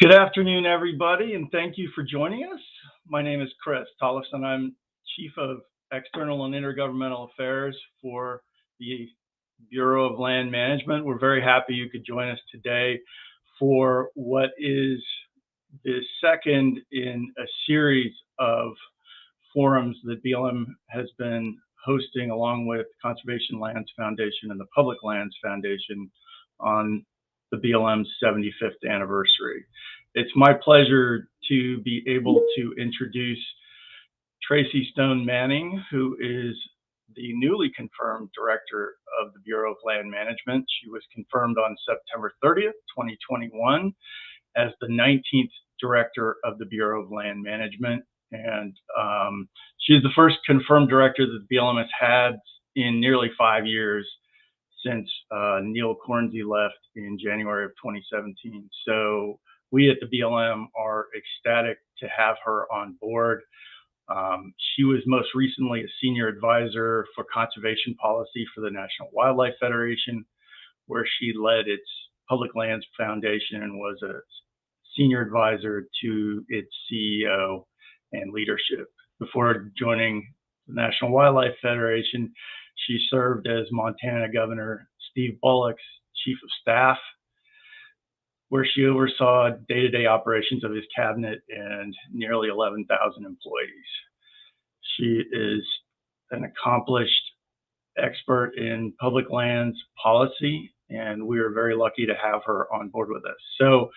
Good afternoon, everybody, and thank you for joining us. My name is Chris Tollefson. I'm Chief of External and Intergovernmental Affairs for the Bureau of Land Management. We're very happy you could join us today for what is the second in a series of forums that BLM has been hosting along with Conservation Lands Foundation and the Public Lands Foundation on the BLM's 75th anniversary. It's my pleasure to be able to introduce Tracy Stone Manning, who is the newly confirmed Director of the Bureau of Land Management. She was confirmed on September 30th, 2021 as the 19th Director of the Bureau of Land Management. And she's the first confirmed director that the BLM has had in nearly 5 years since Neil Cornsey left in January of 2017. So we at the BLM are ecstatic to have her on board. She was most recently a senior advisor for conservation policy for the National Wildlife Federation, where she led its Public Lands Foundation and was a senior advisor to its CEO and leadership. Before joining the National Wildlife Federation, she served as Montana Governor Steve Bullock's chief of staff, where she oversaw day-to-day operations of his cabinet and nearly 11,000 employees. She is an accomplished expert in public lands policy, and we are very lucky to have her on board with us. So,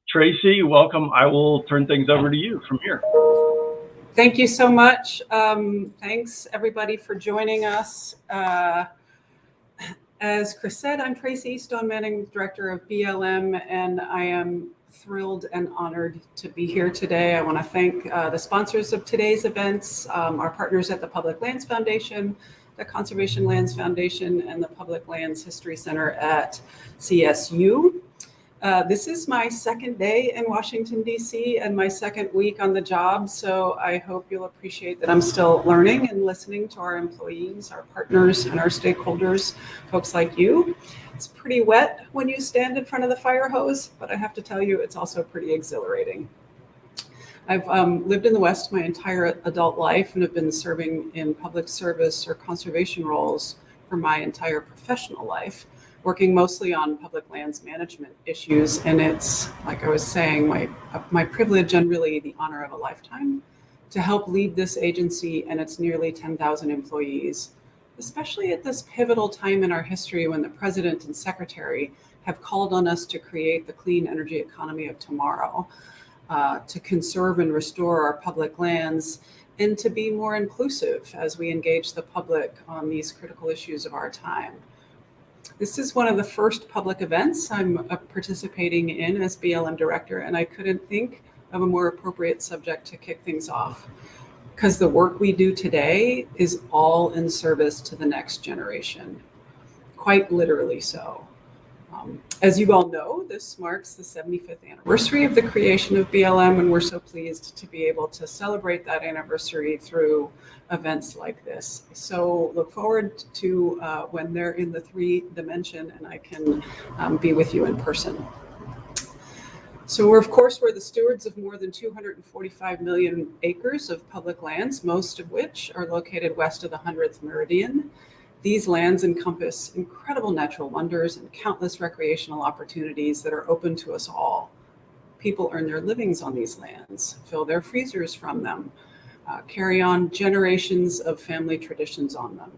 Tracy, welcome. I will turn things over to you from here. Thank you so much. Thanks everybody for joining us. As Chris said, I'm Tracy Stone Manning, Director of BLM, and I am thrilled and honored to be here today. I want to thank the sponsors of today's events, our partners at the Public Lands Foundation, the Conservation Lands Foundation, and the Public Lands History Center at CSU. This is my second day in Washington, D.C. and my second week on the job, so I hope you'll appreciate that I'm still learning and listening to our employees, our partners, and our stakeholders, folks like you. It's pretty wet when you stand in front of the fire hose, but I have to tell you, it's also pretty exhilarating. I've lived in the West my entire adult life and have been serving in public service or conservation roles for my entire professional life, working mostly on public lands management issues. And it's, like I was saying, my privilege and really the honor of a lifetime to help lead this agency and its nearly 10,000 employees, especially at this pivotal time in our history when the President and Secretary have called on us to create the clean energy economy of tomorrow, to conserve and restore our public lands, and to be more inclusive as we engage the public on these critical issues of our time. This is one of the first public events I'm participating in as BLM director, and I couldn't think of a more appropriate subject to kick things off, because the work we do today is all in service to the next generation, quite literally so. As you all know, this marks the 75th anniversary of the creation of BLM, and we're so pleased to be able to celebrate that anniversary through events like this. So look forward to when they're in the 3D and I can be with you in person. So we're the stewards of more than 245 million acres of public lands, most of which are located west of the 100th meridian. These lands encompass incredible natural wonders and countless recreational opportunities that are open to us all. People earn their livings on these lands, fill their freezers from them, carry on generations of family traditions on them.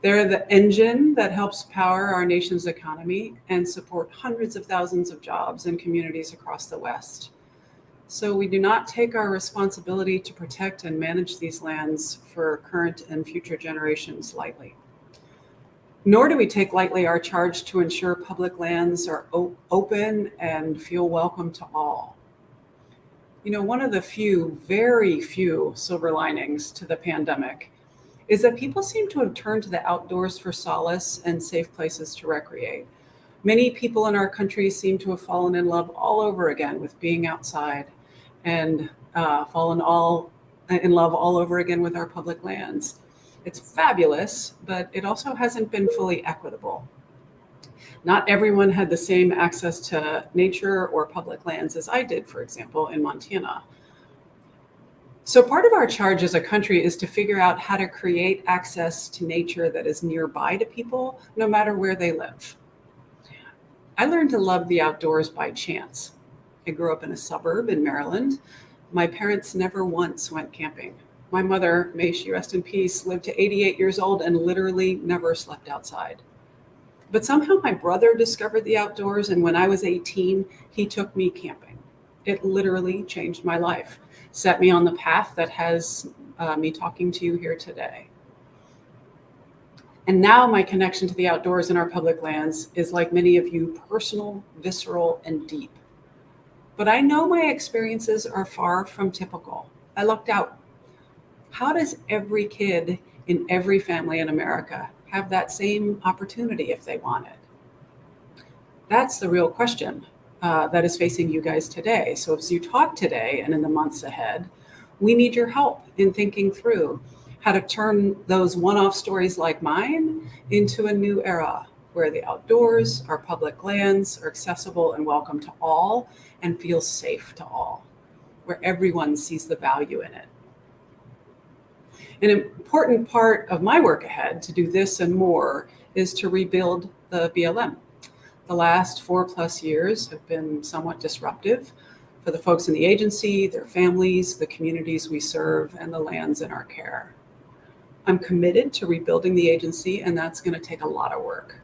They're the engine that helps power our nation's economy and support hundreds of thousands of jobs in communities across the West. So we do not take our responsibility to protect and manage these lands for current and future generations lightly. Nor do we take lightly our charge to ensure public lands are open and feel welcome to all. You know, one of the very few silver linings to the pandemic is that people seem to have turned to the outdoors for solace and safe places to recreate. Many people in our country seem to have fallen in love all over again with being outside, and fallen in love all over again with our public lands. It's fabulous, but it also hasn't been fully equitable. Not everyone had the same access to nature or public lands as I did, for example, in Montana. So part of our charge as a country is to figure out how to create access to nature that is nearby to people, no matter where they live. I learned to love the outdoors by chance. I grew up in a suburb in Maryland. My parents never once went camping. My mother, may she rest in peace, lived to 88 years old and literally never slept outside. But somehow my brother discovered the outdoors, and when I was 18, he took me camping. It literally changed my life, set me on the path that has me talking to you here today. And now my connection to the outdoors and our public lands is, like many of you, personal, visceral, and deep. But I know my experiences are far from typical. I looked out. How does every kid in every family in America have that same opportunity if they want it? That's the real question that is facing you guys today. So as you talk today and in the months ahead, we need your help in thinking through how to turn those one-off stories like mine into a new era where the outdoors, our public lands, are accessible and welcome to all and feel safe to all, where everyone sees the value in it. An important part of my work ahead to do this and more is to rebuild the BLM. The last 4+ years have been somewhat disruptive for the folks in the agency, their families, the communities we serve, and the lands in our care. I'm committed to rebuilding the agency, and that's going to take a lot of work.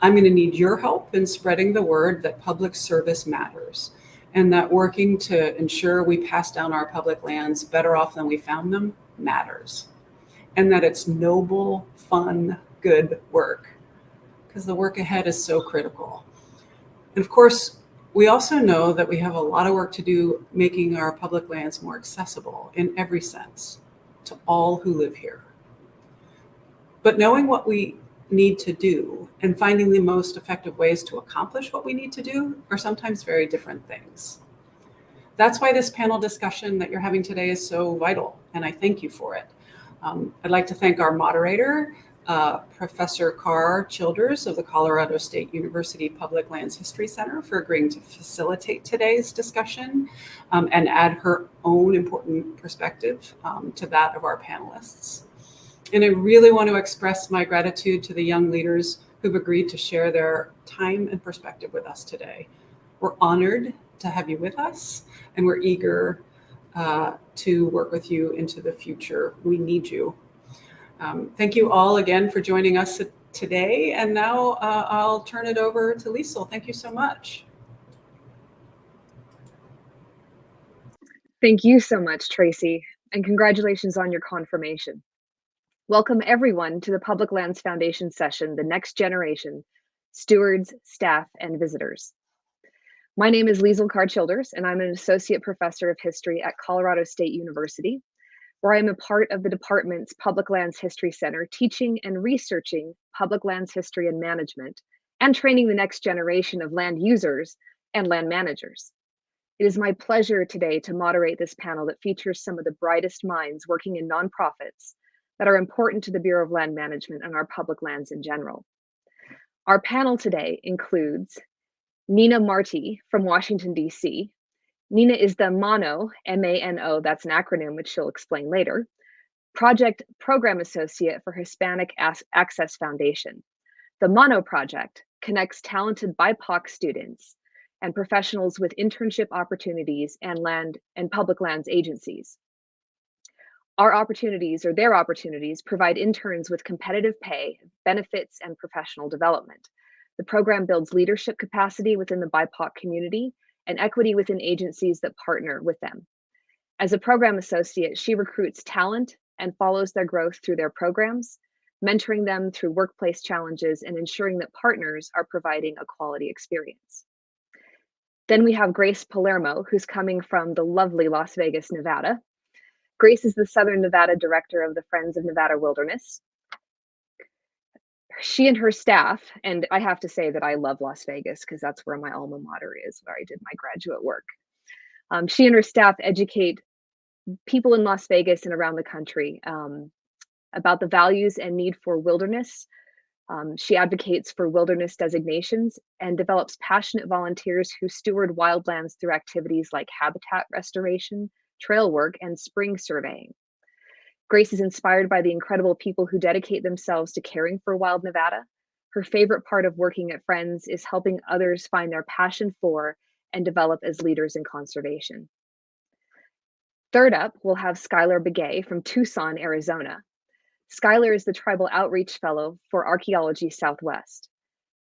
I'm going to need your help in spreading the word that public service matters, and that working to ensure we pass down our public lands better off than we found them matters, and that it's noble, fun, good work, because the work ahead is so critical. And of course, we also know that we have a lot of work to do making our public lands more accessible in every sense to all who live here. But knowing what we need to do and finding the most effective ways to accomplish what we need to do are sometimes very different things. That's why this panel discussion that you're having today is so vital, and I thank you for it. I'd like to thank our moderator, Professor Carr Childers of the Colorado State University Public Lands History Center, for agreeing to facilitate today's discussion and add her own important perspective to that of our panelists. And I really want to express my gratitude to the young leaders who've agreed to share their time and perspective with us today. We're honored to have you with us, and we're eager to work with you into the future. We need you. Thank you all again for joining us today. And now I'll turn it over to Liesl. Thank you so much. Thank you so much, Tracy, and congratulations on your confirmation. Welcome everyone to the Public Lands Foundation session, The Next Generation, Stewards, Staff, and Visitors. My name is Liesl Carr-Childers, and I'm an Associate Professor of History at Colorado State University, where I am a part of the department's Public Lands History Center, teaching and researching public lands history and management, and training the next generation of land users and land managers. It is my pleasure today to moderate this panel that features some of the brightest minds working in nonprofits that are important to the Bureau of Land Management and our public lands in general. Our panel today includes Nina Marti from Washington, D.C. Nina is the MANO, M-A-N-O, that's an acronym which she'll explain later, Project Program Associate for Hispanic Access Foundation. The MANO project connects talented BIPOC students and professionals with internship opportunities and land and public lands agencies. Our opportunities, or their opportunities, provide interns with competitive pay, benefits, and professional development. The program builds leadership capacity within the BIPOC community and equity within agencies that partner with them. As a program associate, she recruits talent and follows their growth through their programs, mentoring them through workplace challenges and ensuring that partners are providing a quality experience. Then we have Grace Palermo, who's coming from the lovely Las Vegas, Nevada. Grace is the Southern Nevada Director of the Friends of Nevada Wilderness. She and her staff, and I have to say that I love Las Vegas because that's where my alma mater is, where I did my graduate work. She and her staff educate people in Las Vegas and around the country about the values and need for wilderness, She advocates for wilderness designations and develops passionate volunteers who steward wildlands through activities like habitat restoration, trail work, and spring surveying. Grace is inspired by the incredible people who dedicate themselves to caring for wild Nevada. Her favorite part of working at Friends is helping others find their passion for and develop as leaders in conservation. Third up, we'll have Skylar Begay from Tucson, Arizona. Skylar is the Tribal Outreach Fellow for Archaeology Southwest.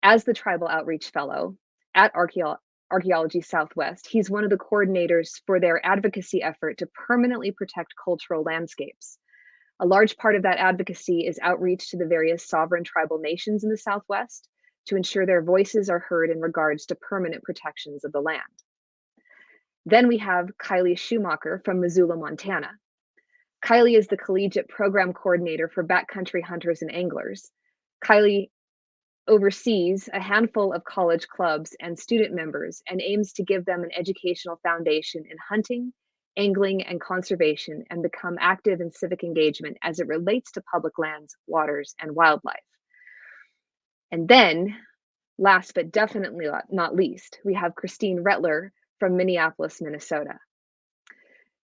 As the Tribal Outreach Fellow at Archaeology Southwest, he's one of the coordinators for their advocacy effort to permanently protect cultural landscapes. A large part of that advocacy is outreach to the various sovereign tribal nations in the Southwest to ensure their voices are heard in regards to permanent protections of the land. Then we have Kylie Schumacher from Missoula, Montana. Kylie is the collegiate program coordinator for backcountry hunters and anglers. Kylie oversees a handful of college clubs and student members and aims to give them an educational foundation in hunting, angling, and conservation, and become active in civic engagement as it relates to public lands, waters, and wildlife. And then, last but definitely not least, we have Christine Rettler from Minneapolis, Minnesota.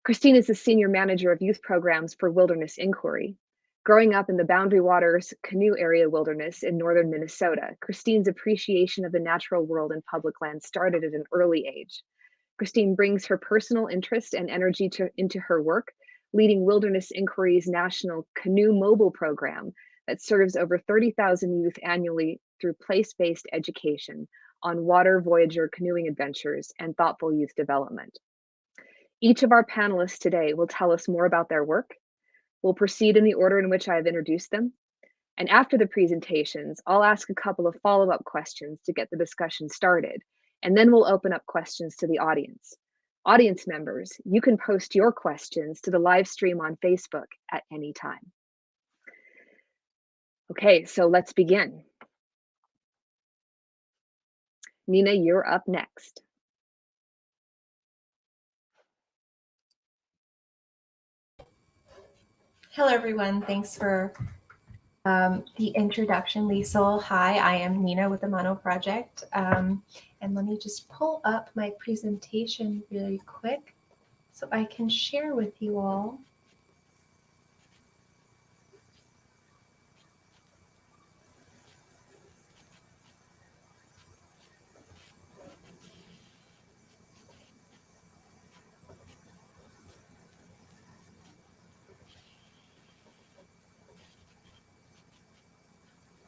Christine is the Senior Manager of Youth Programs for Wilderness Inquiry. Growing up in the Boundary Waters Canoe Area Wilderness in northern Minnesota, Christine's appreciation of the natural world and public land started at an early age. Christine brings her personal interest and energy into her work, leading Wilderness Inquiry's national Canoe Mobile program that serves over 30,000 youth annually through place-based education on water voyager canoeing adventures and thoughtful youth development. Each of our panelists today will tell us more about their work. We'll proceed in the order in which I have introduced them. And after the presentations, I'll ask a couple of follow-up questions to get the discussion started. And then we'll open up questions to the audience. Audience members, you can post your questions to the live stream on Facebook at any time. Okay, so let's begin. Nina, you're up next. Hello, everyone. Thanks for the introduction, Liesl. Hi, I am Nina with the MANO project. And let me just pull up my presentation really quick so I can share with you all.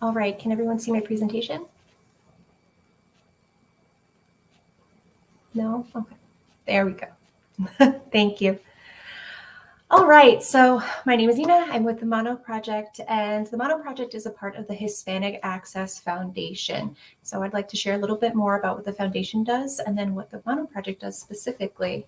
All right, can everyone see my presentation? No? Okay, there we go. Thank you. All right, so my name is Nina. I'm with the MANO project, and the MANO project is a part of the Hispanic Access Foundation. So I'd like to share a little bit more about what the foundation does and then what the MANO project does specifically.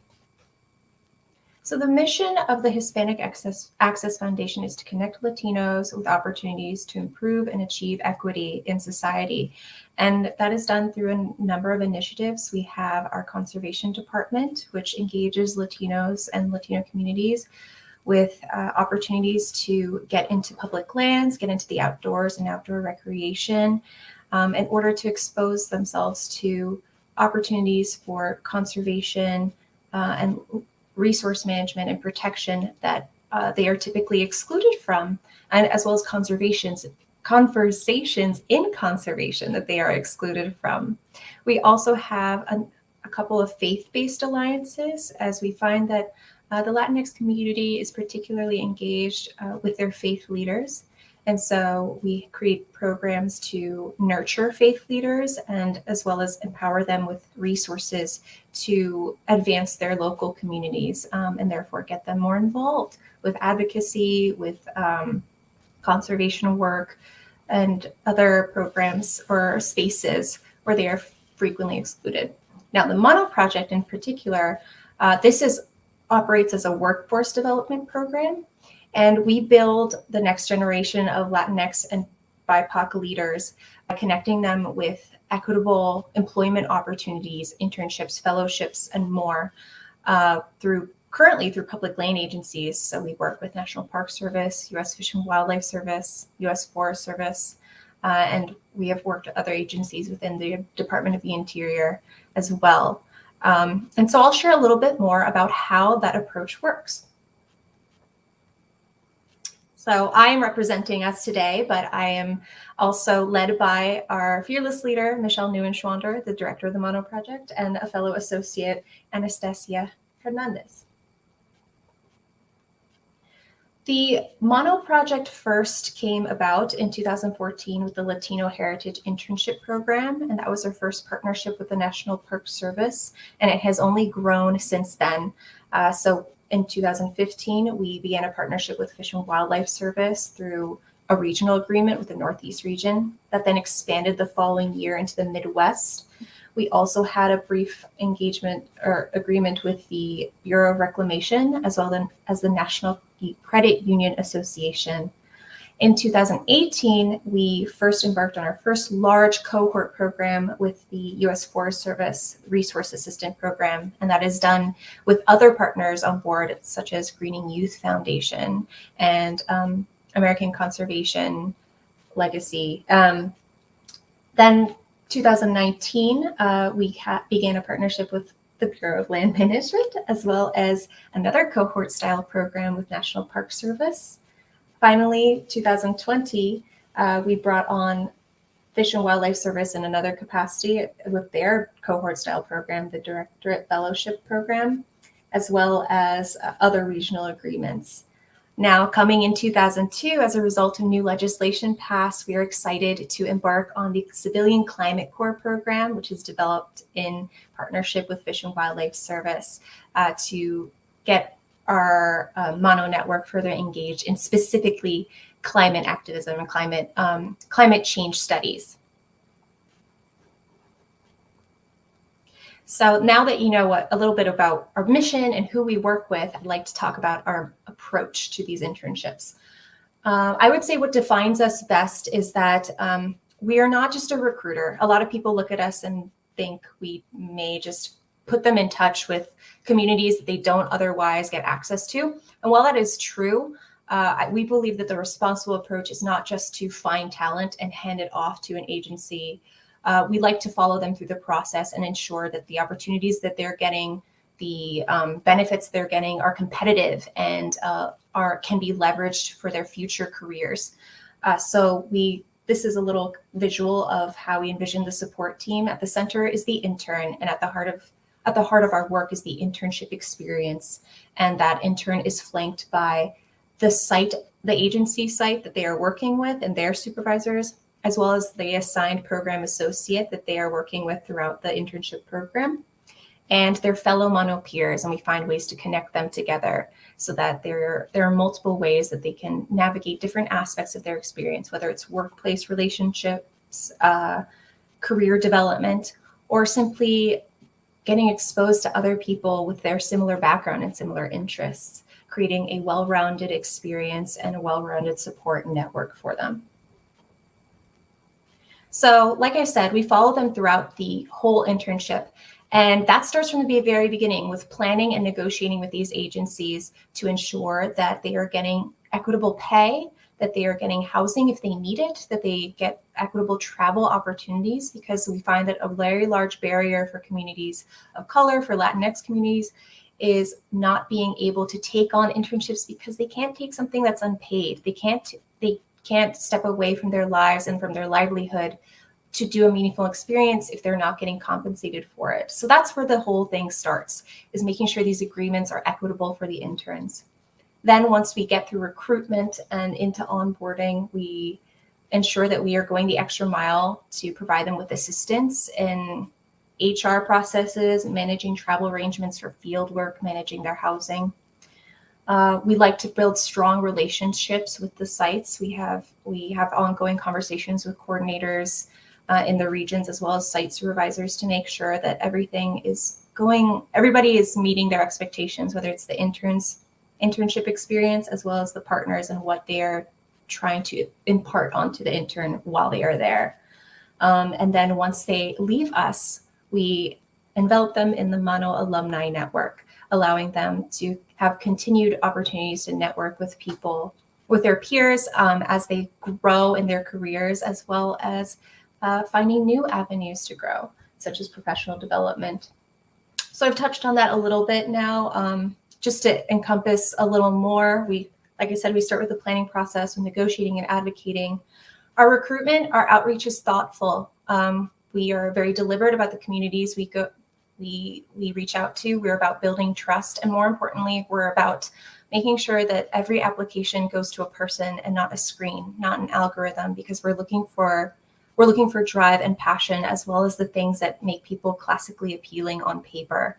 So the mission of the Hispanic Access Foundation is to connect Latinos with opportunities to improve and achieve equity in society. And that is done through a number of initiatives. We have our conservation department, which engages Latinos and Latino communities with opportunities to get into public lands, get into the outdoors and outdoor recreation in order to expose themselves to opportunities for conservation and resource management and protection that they are typically excluded from, and as well as conversations in conservation that they are excluded from. We also have a couple of faith-based alliances, as we find that the Latinx community is particularly engaged with their faith leaders. And so we create programs to nurture faith leaders and as well as empower them with resources to advance their local communities and therefore get them more involved with advocacy, with conservation work, and other programs or spaces where they are frequently excluded. Now, the MANO project in particular, operates as a workforce development program. And we build the next generation of Latinx and BIPOC leaders by connecting them with equitable employment opportunities, internships, fellowships, and more currently through public land agencies. So we work with National Park Service, U.S. Fish and Wildlife Service, U.S. Forest Service, and we have worked with other agencies within the Department of the Interior as well. And so I'll share a little bit more about how that approach works. So I am representing us today, but I am also led by our fearless leader, Michelle Neuenschwander, the director of the MANO project, and a fellow associate, Anastasia Hernandez. The MANO project first came about in 2014 with the Latino Heritage Internship Program, and that was our first partnership with the National Park Service, and it has only grown since then. So in 2015, we began a partnership with Fish and Wildlife Service through a regional agreement with the Northeast region that then expanded the following year into the Midwest. We also had a brief engagement or agreement with the Bureau of Reclamation, as well as the National Credit Union Association. In 2018, we first embarked on our first large cohort program with the U.S. Forest Service Resource Assistant Program, and that is done with other partners on board, such as Greening Youth Foundation and American Conservation Legacy. Then 2019, we began a partnership with the Bureau of Land Management, as well as another cohort-style program with National Park Service. Finally, 2020, we brought on Fish and Wildlife Service in another capacity with their cohort-style program, the Directorate Fellowship Program, as well as other regional agreements. Now, coming in 2002, as a result of new legislation passed, we are excited to embark on the Civilian Climate Corps program, which is developed in partnership with Fish and Wildlife Service to get our MANO network further engaged in specifically climate activism and climate change studies. So now that you know a little bit about our mission and who we work with, I'd like to talk about our approach to these internships. I would say what defines us best is that we are not just a recruiter. A lot of people look at us and think we may just put them in touch with communities that they don't otherwise get access to. And while that is true, we believe that the responsible approach is not just to find talent and hand it off to an agency. We like to follow them through the process and ensure that the opportunities that they're getting, the benefits they're getting are competitive and can be leveraged for their future careers. This is a little visual of how we envision the support team. At the center is the intern, and at the heart of our work is the internship experience. And that intern is flanked by the agency site that they are working with and their supervisors, as well as the assigned program associate that they are working with throughout the internship program, and their fellow MANO peers. And we find ways to connect them together so that there are multiple ways that they can navigate different aspects of their experience, whether it's workplace relationships, career development, or simply getting exposed to other people with their similar background and similar interests, creating a well-rounded experience and a well-rounded support network for them. So like I said, we follow them throughout the whole internship. And that starts from the very beginning with planning and negotiating with these agencies to ensure that they are getting equitable pay, that they are getting housing if they need it, that they get equitable travel opportunities, because we find that a very large barrier for communities of color, for Latinx communities, is not being able to take on internships because they can't take something that's unpaid. They can't step away from their lives and from their livelihood to do a meaningful experience if they're not getting compensated for it. So that's where the whole thing starts, is making sure these agreements are equitable for the interns. Then once we get through recruitment and into onboarding, we ensure that we are going the extra mile to provide them with assistance in HR processes, managing travel arrangements for field work, managing their housing. We like to build strong relationships with the sites. We have ongoing conversations with coordinators in the regions, as well as site supervisors, to make sure that everybody is meeting their expectations, whether it's the internship experience, as well as the partners and what they are trying to impart onto the intern while they are there. And then once they leave us, we envelop them in the MANO alumni network, allowing them to have continued opportunities to network with people with their peers as they grow in their careers, as well as finding new avenues to grow, such as professional development. So I've touched on that a little bit now, just to encompass a little more. Like I said, we start with the planning process, with negotiating and advocating. Our recruitment, our outreach is thoughtful. We are very deliberate about the communities we reach out to. We're about building trust, and more importantly, we're about making sure that every application goes to a person and not a screen, not an algorithm, because we're looking for drive and passion, as well as the things that make people classically appealing on paper,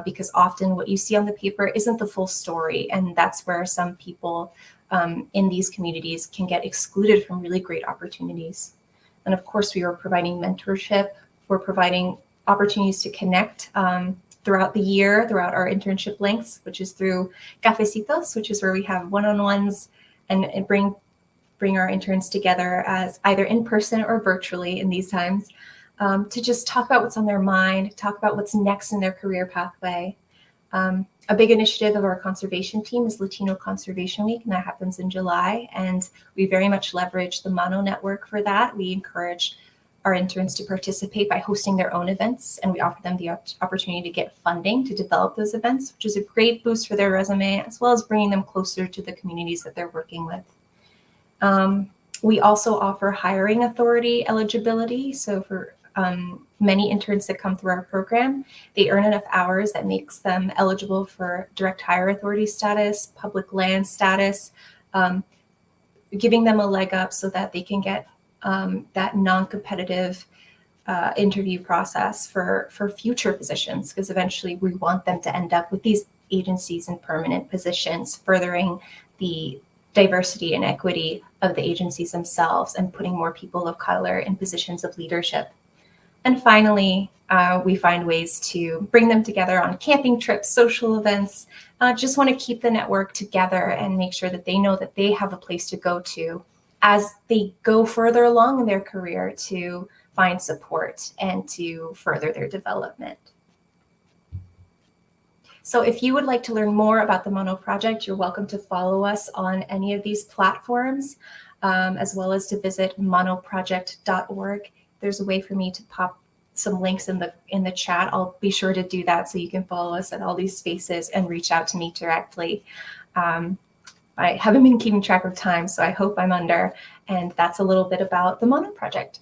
because often what you see on the paper isn't the full story, and that's where some people in these communities can get excluded from really great opportunities. And of course, we are providing mentorship. We're providing opportunities to connect throughout the year, throughout our internship lengths, which is through cafecitos, which is where we have one-on-ones and bring our interns together as either in person or virtually in these times to just talk about what's on their mind, talk about what's next in their career pathway. A big initiative of our conservation team is Latino Conservation Week, and that happens in July. And we very much leverage the MANO network for that. We encourage our interns to participate by hosting their own events, and we offer them the opportunity to get funding to develop those events, which is a great boost for their resume, as well as bringing them closer to the communities that they're working with. We also offer hiring authority eligibility. So for many interns that come through our program, they earn enough hours that makes them eligible for direct hire authority status, public land status, giving them a leg up so that they can get that non-competitive interview process for future positions, because eventually we want them to end up with these agencies in permanent positions, furthering the diversity and equity of the agencies themselves and putting more people of color in positions of leadership. And finally, we find ways to bring them together on camping trips, social events, just want to keep the network together and make sure that they know that they have a place to go to as they go further along in their career to find support and to further their development. So if you would like to learn more about the MANO project, you're welcome to follow us on any of these platforms, as well as to visit manoproject.org. There's a way for me to pop some links in the chat. I'll be sure to do that so you can follow us at all these spaces and reach out to me directly. I haven't been keeping track of time, so I hope I'm under. And that's a little bit about the MANO project.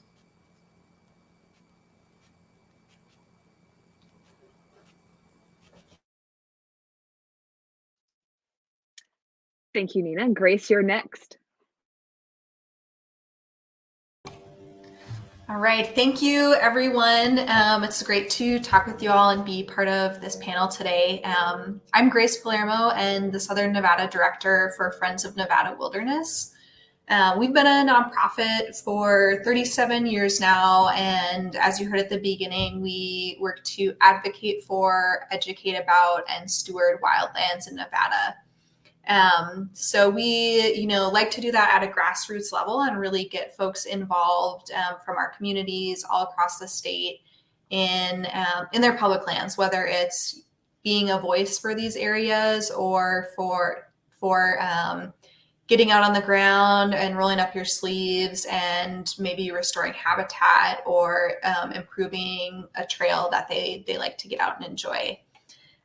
Thank you, Nina. Grace, you're next. All right, thank you, everyone. It's great to talk with you all and be part of this panel today. I'm Grace Palermo and the Southern Nevada Director for Friends of Nevada Wilderness. We've been a nonprofit for 37 years now, and as you heard at the beginning, we work to advocate for, educate about, and steward wildlands in Nevada. So we, like to do that at a grassroots level and really get folks involved from our communities all across the state in their public lands, whether it's being a voice for these areas or for getting out on the ground and rolling up your sleeves and maybe restoring habitat or improving a trail that they like to get out and enjoy.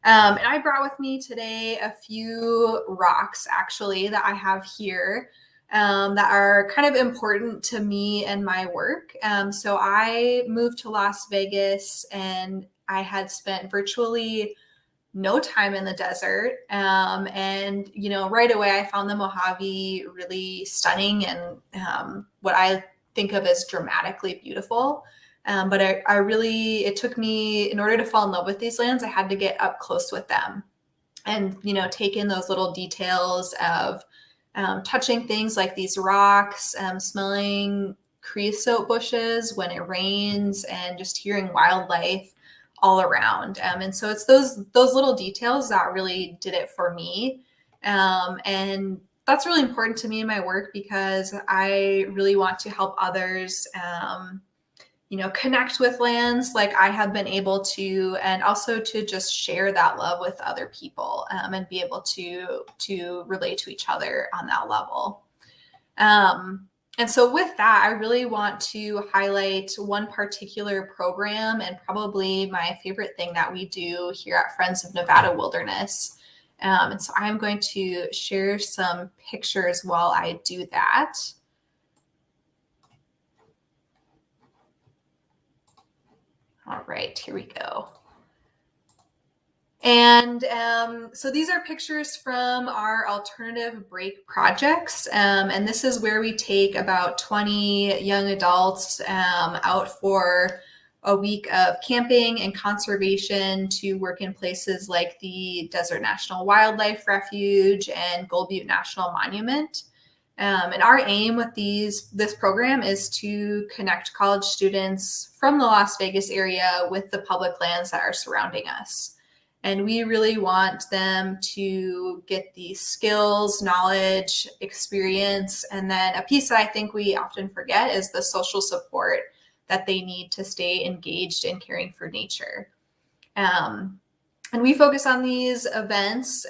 And I brought with me today a few rocks, actually, that I have here that are kind of important to me and my work. So I moved to Las Vegas and I had spent virtually no time in the desert. And, right away I found the Mojave really stunning and what I think of as dramatically beautiful. But it took me, in order to fall in love with these lands, I had to get up close with them and, take in those little details of touching things like these rocks, smelling creosote bushes when it rains, and just hearing wildlife all around. And so it's those little details that really did it for me. And that's really important to me in my work because I really want to help others connect with lands like I have been able to, and also to just share that love with other people and be able to relate to each other on that level. And so with that, I really want to highlight one particular program and probably my favorite thing that we do here at Friends of Nevada Wilderness. And so I'm going to share some pictures while I do that. All right, here we go. And so these are pictures from our alternative break projects. And this is where we take about 20 young adults out for a week of camping and conservation to work in places like the Desert National Wildlife Refuge and Gold Butte National Monument. And our aim with this program is to connect college students from the Las Vegas area with the public lands that are surrounding us. And we really want them to get the skills, knowledge, experience, and then a piece that I think we often forget is the social support that they need to stay engaged in caring for nature. And we focus on these events,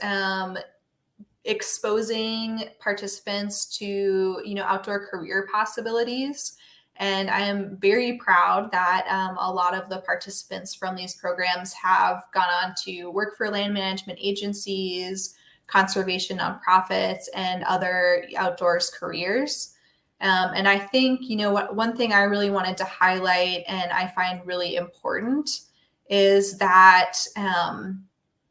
exposing participants to, outdoor career possibilities. And I am very proud that a lot of the participants from these programs have gone on to work for land management agencies, conservation nonprofits, and other outdoors careers. And I think, one thing I really wanted to highlight and I find really important is that,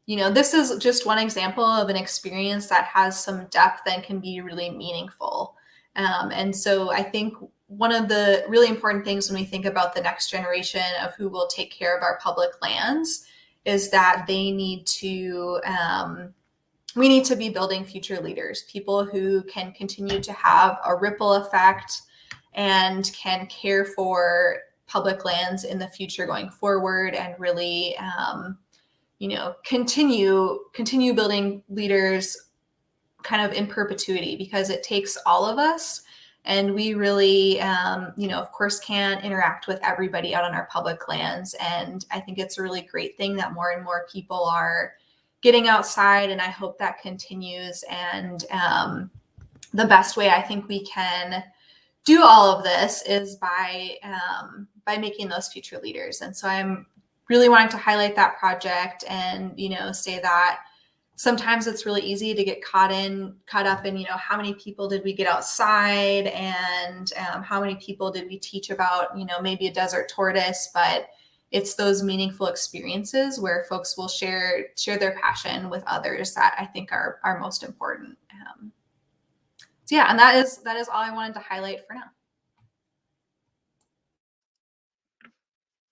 this is just one example of an experience that has some depth and can be really meaningful. And so I think one of the really important things when we think about the next generation of who will take care of our public lands is that we need to be building future leaders, people who can continue to have a ripple effect and can care for public lands in the future going forward and really, continue building leaders kind of in perpetuity, because it takes all of us. And we really, of course, can't interact with everybody out on our public lands. And I think it's a really great thing that more and more people are getting outside. And I hope that continues. And the best way I think we can do all of this is by making those future leaders. And so I'm really wanting to highlight that project and, say that sometimes it's really easy to get caught up in, how many people did we get outside and how many people did we teach about, maybe a desert tortoise, but it's those meaningful experiences where folks will share their passion with others that I think are most important. So yeah, and that is all I wanted to highlight for now.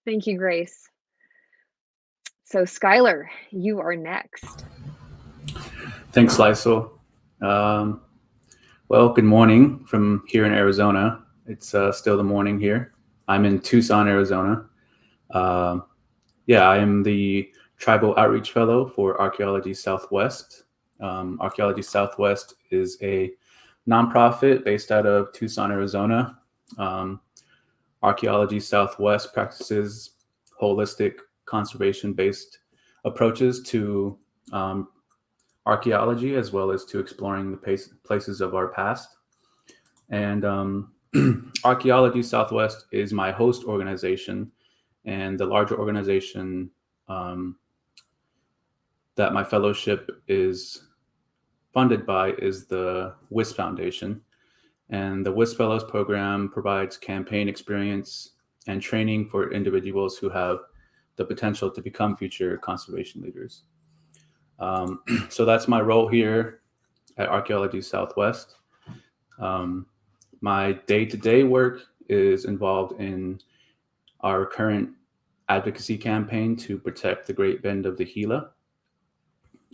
Thank you, Grace. So Skylar, you are next. Thanks, Lysol. Well, good morning from here in Arizona. It's still the morning here. I'm in Tucson, Arizona. I am the Tribal Outreach Fellow for Archaeology Southwest. Archaeology Southwest is a nonprofit based out of Tucson, Arizona. Archaeology Southwest practices holistic conservation-based approaches to archaeology, as well as to exploring the places of our past. And Archaeology Southwest is my host organization, and the larger organization that my fellowship is funded by is the WISP Foundation. And the WISP Fellows program provides campaign experience and training for individuals who have the potential to become future conservation leaders. So that's my role here at Archaeology Southwest. My day-to-day work is involved in our current advocacy campaign to protect the Great Bend of the Gila.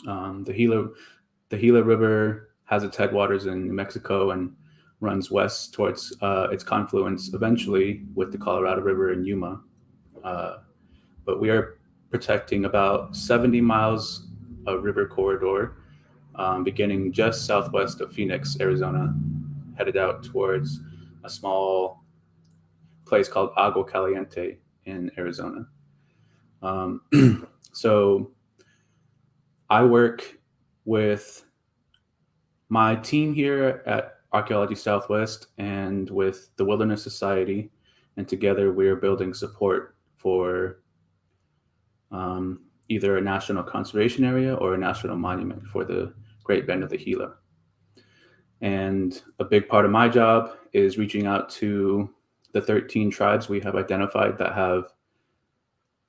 The Gila River has its headwaters in New Mexico and runs west towards its confluence eventually with the Colorado River in Yuma. But we are protecting about 70 miles a river corridor, beginning just southwest of Phoenix, Arizona, headed out towards a small place called Agua Caliente in Arizona. So I work with my team here at Archaeology Southwest and with the Wilderness Society, and together we are building support for either a national conservation area or a national monument for the Great Bend of the Gila. And a big part of my job is reaching out to the 13 tribes we have identified that have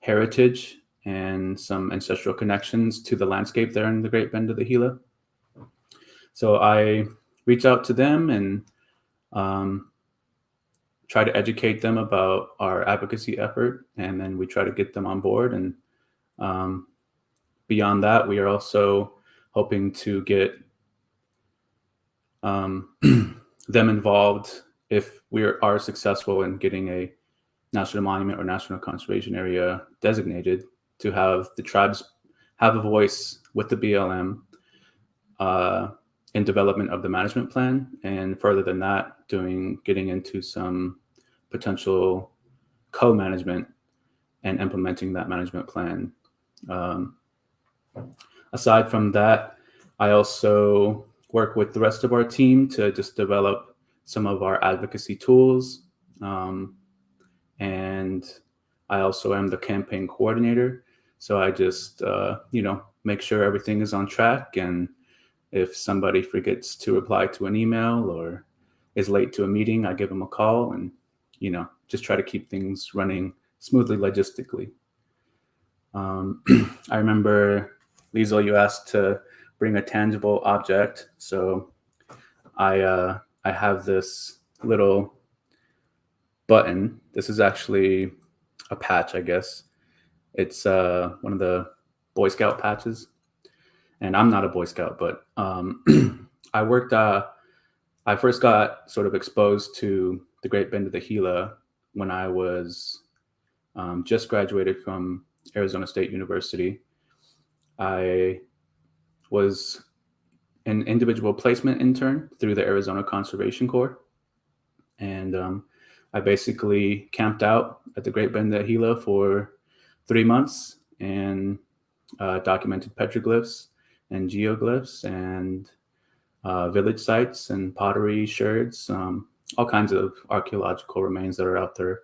heritage and some ancestral connections to the landscape there in the Great Bend of the Gila. So I reach out to them and try to educate them about our advocacy effort, and then we try to get them on board. And beyond that, we are also hoping to get them involved if we are successful in getting a national monument or national conservation area designated, to have the tribes have a voice with the BLM in development of the management plan, and further than that, getting into some potential co-management and implementing that management plan. Aside from that, I also work with the rest of our team to just develop some of our advocacy tools. And I also am the campaign coordinator. So I just, make sure everything is on track. And if somebody forgets to reply to an email or is late to a meeting, I give them a call and, just try to keep things running smoothly logistically. I remember, Liesl, you asked to bring a tangible object. So I have this little button. This is actually a patch, I guess. It's one of the Boy Scout patches. And I'm not a Boy Scout, but I first got sort of exposed to the Great Bend of the Gila when I was just graduated from Arizona State University. I was an individual placement intern through the Arizona Conservation Corps. And I basically camped out at the Great Bend of the Gila for 3 months and documented petroglyphs and geoglyphs and village sites and pottery sherds, all kinds of archaeological remains that are out there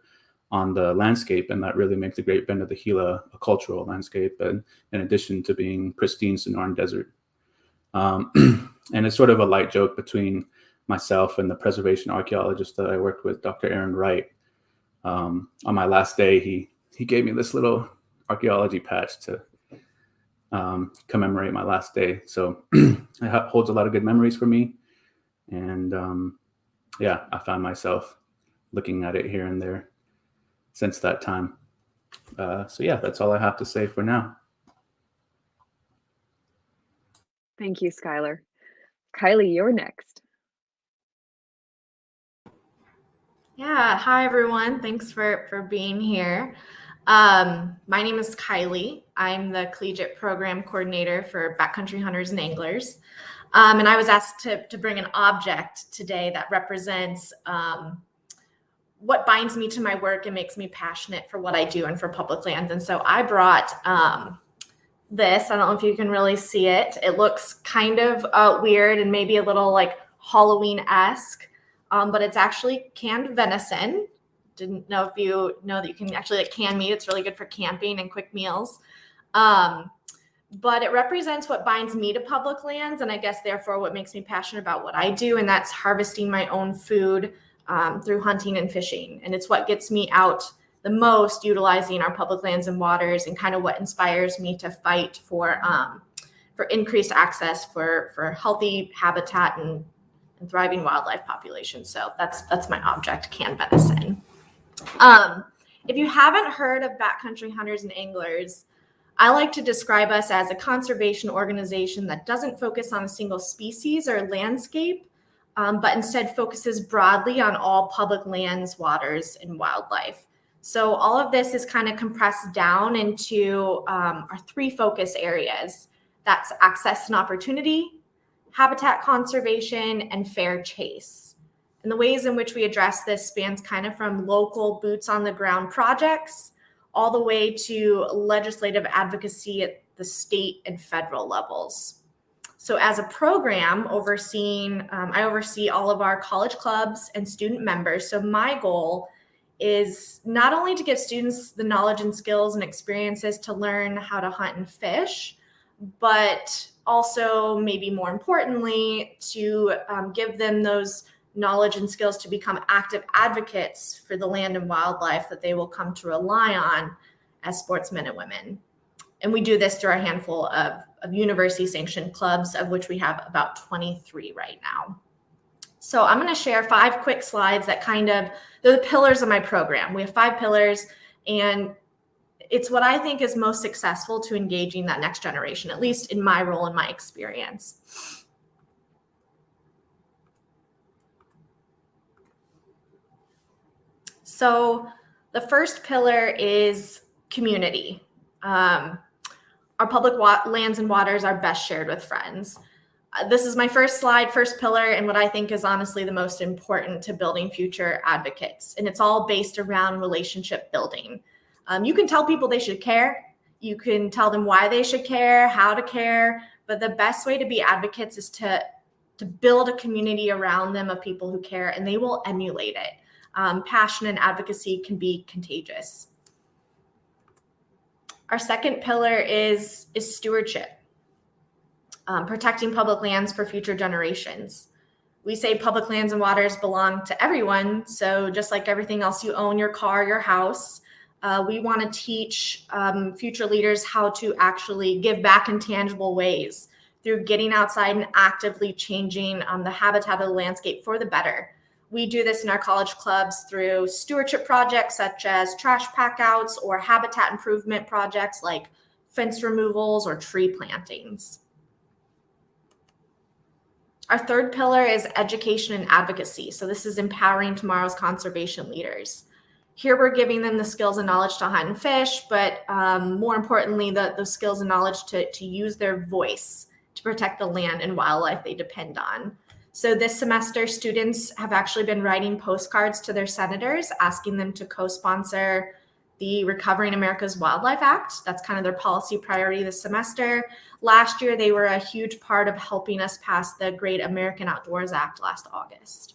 on the landscape, and that really make the Great Bend of the Gila a cultural landscape, and in addition to being pristine Sonoran Desert. And it's sort of a light joke between myself and the preservation archaeologist that I worked with, Dr. Aaron Wright. On my last day, he gave me this little archaeology patch to commemorate my last day. So it holds a lot of good memories for me. And I found myself looking at it here and there since that time. That's all I have to say for now. Thank you, Skylar. Kylie, you're next. Yeah, hi everyone. Thanks for being here. My name is Kylie. I'm the Collegiate Program Coordinator for Backcountry Hunters and Anglers. And I was asked to bring an object today that represents what binds me to my work and makes me passionate for what I do and for public lands. And so I brought this. I don't know if you can really see it. It looks kind of weird and maybe a little like Halloween-esque, but it's actually canned venison. Didn't know if you know that you can actually can meat. It's really good for camping and quick meals. But it represents what binds me to public lands, and I guess therefore what makes me passionate about what I do, and that's harvesting my own food through hunting and fishing. And it's what gets me out the most, utilizing our public lands and waters, and kind of what inspires me to fight for increased access for healthy habitat and thriving wildlife populations. So that's my object, canned venison. If you haven't heard of Backcountry Hunters and Anglers, I like to describe us as a conservation organization that doesn't focus on a single species or landscape, but instead focuses broadly on all public lands, waters, and wildlife. So all of this is kind of compressed down into our 3 focus areas. That's access and opportunity, habitat conservation, and fair chase. And the ways in which we address this spans kind of from local boots on the ground projects all the way to legislative advocacy at the state and federal levels. So as a program I oversee all of our college clubs and student members. So my goal is not only to give students the knowledge and skills and experiences to learn how to hunt and fish, but also, maybe more importantly, to give them those knowledge and skills to become active advocates for the land and wildlife that they will come to rely on as sportsmen and women. And we do this through a handful of university-sanctioned clubs, of which we have about 23 right now. So I'm going to share 5 quick slides that they're the pillars of my program. We have 5 pillars, and it's what I think is most successful to engaging that next generation, at least in my role and my experience. So the first pillar is community. Our public lands and waters are best shared with friends. This is my first pillar, and what I think is honestly the most important to building future advocates. And it's all based around relationship building. You can tell people they should care. You can tell them why they should care, how to care. But the best way to be advocates is to build a community around them of people who care, and they will emulate it. Passion and advocacy can be contagious. Our second pillar is stewardship. Protecting public lands for future generations. We say public lands and waters belong to everyone. So just like everything else you own, your car, your house, we want to teach future leaders how to actually give back in tangible ways through getting outside and actively changing the habitat of the landscape for the better. We do this in our college clubs through stewardship projects such as trash packouts or habitat improvement projects like fence removals or tree plantings. Our third pillar is education and advocacy. So this is empowering tomorrow's conservation leaders. Here we're giving them the skills and knowledge to hunt and fish, but more importantly, the skills and knowledge to use their voice to protect the land and wildlife they depend on. So this semester, students have actually been writing postcards to their senators, asking them to co-sponsor the Recovering America's Wildlife Act. That's kind of their policy priority this semester. Last year, they were a huge part of helping us pass the Great American Outdoors Act last August.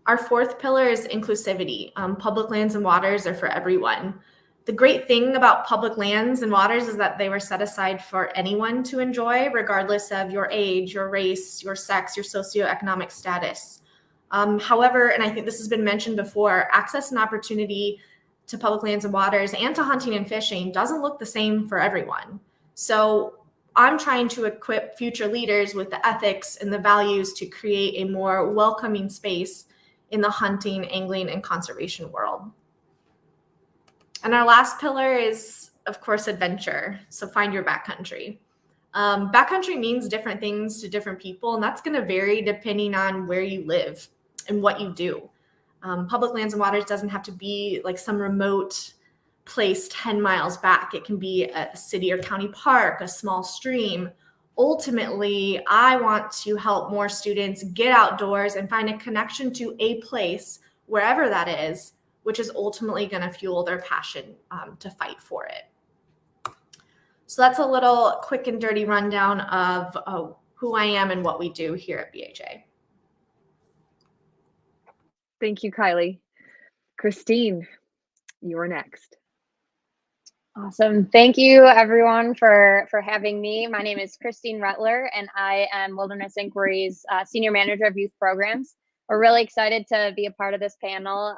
Our fourth pillar is inclusivity. Public lands and waters are for everyone. The great thing about public lands and waters is that they were set aside for anyone to enjoy, regardless of your age, your race, your sex, your socioeconomic status. However, and I think this has been mentioned before, access and opportunity to public lands and waters and to hunting and fishing doesn't look the same for everyone. So I'm trying to equip future leaders with the ethics and the values to create a more welcoming space in the hunting, angling, and conservation world. And our last pillar is, of course, adventure. So find your backcountry. Backcountry means different things to different people, and that's going to vary depending on where you live and what you do. Public lands and waters doesn't have to be like some remote place 10 miles back. It can be a city or county park, a small stream. Ultimately, I want to help more students get outdoors and find a connection to a place, wherever that is, which is ultimately going to fuel their passion to fight for it. So that's a little quick and dirty rundown of who I am and what we do here at BHA. Thank you, Kylie. Christine, you're next. Awesome. Thank you, everyone, for having me. My name is Christine Rutler, and I am Wilderness Inquiry's Senior Manager of Youth Programs. We're really excited to be a part of this panel,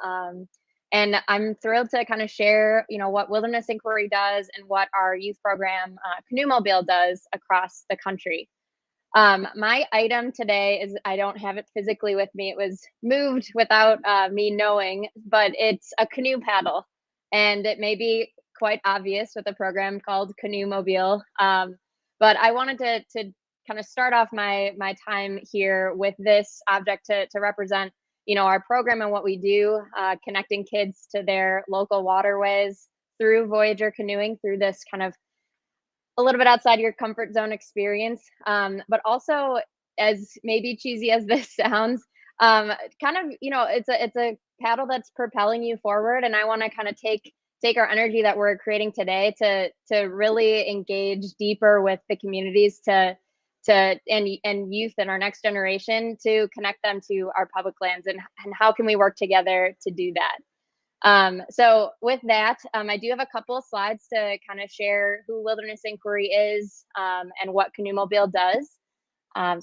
and I'm thrilled to kind of share, what Wilderness Inquiry does and what our youth program, Canoe Mobile, does across the country. My item today is, I don't have it physically with me. It was moved without me knowing, but it's a canoe paddle, and it may be quite obvious with a program called Canoe Mobile. But I wanted to kind of start off my time here with this object to represent, our program and what we do, connecting kids to their local waterways through Voyager canoeing, through this kind of a little bit outside your comfort zone experience, but also, as maybe cheesy as this sounds, kind of, it's a paddle that's propelling you forward. And I want to kind of take take our energy that we're creating today to really engage deeper with the communities and youth and our next generation, to connect them to our public lands, and how can we work together to do that. So with that, I do have a couple of slides to kind of share who Wilderness Inquiry is, and what Canoe Mobile does.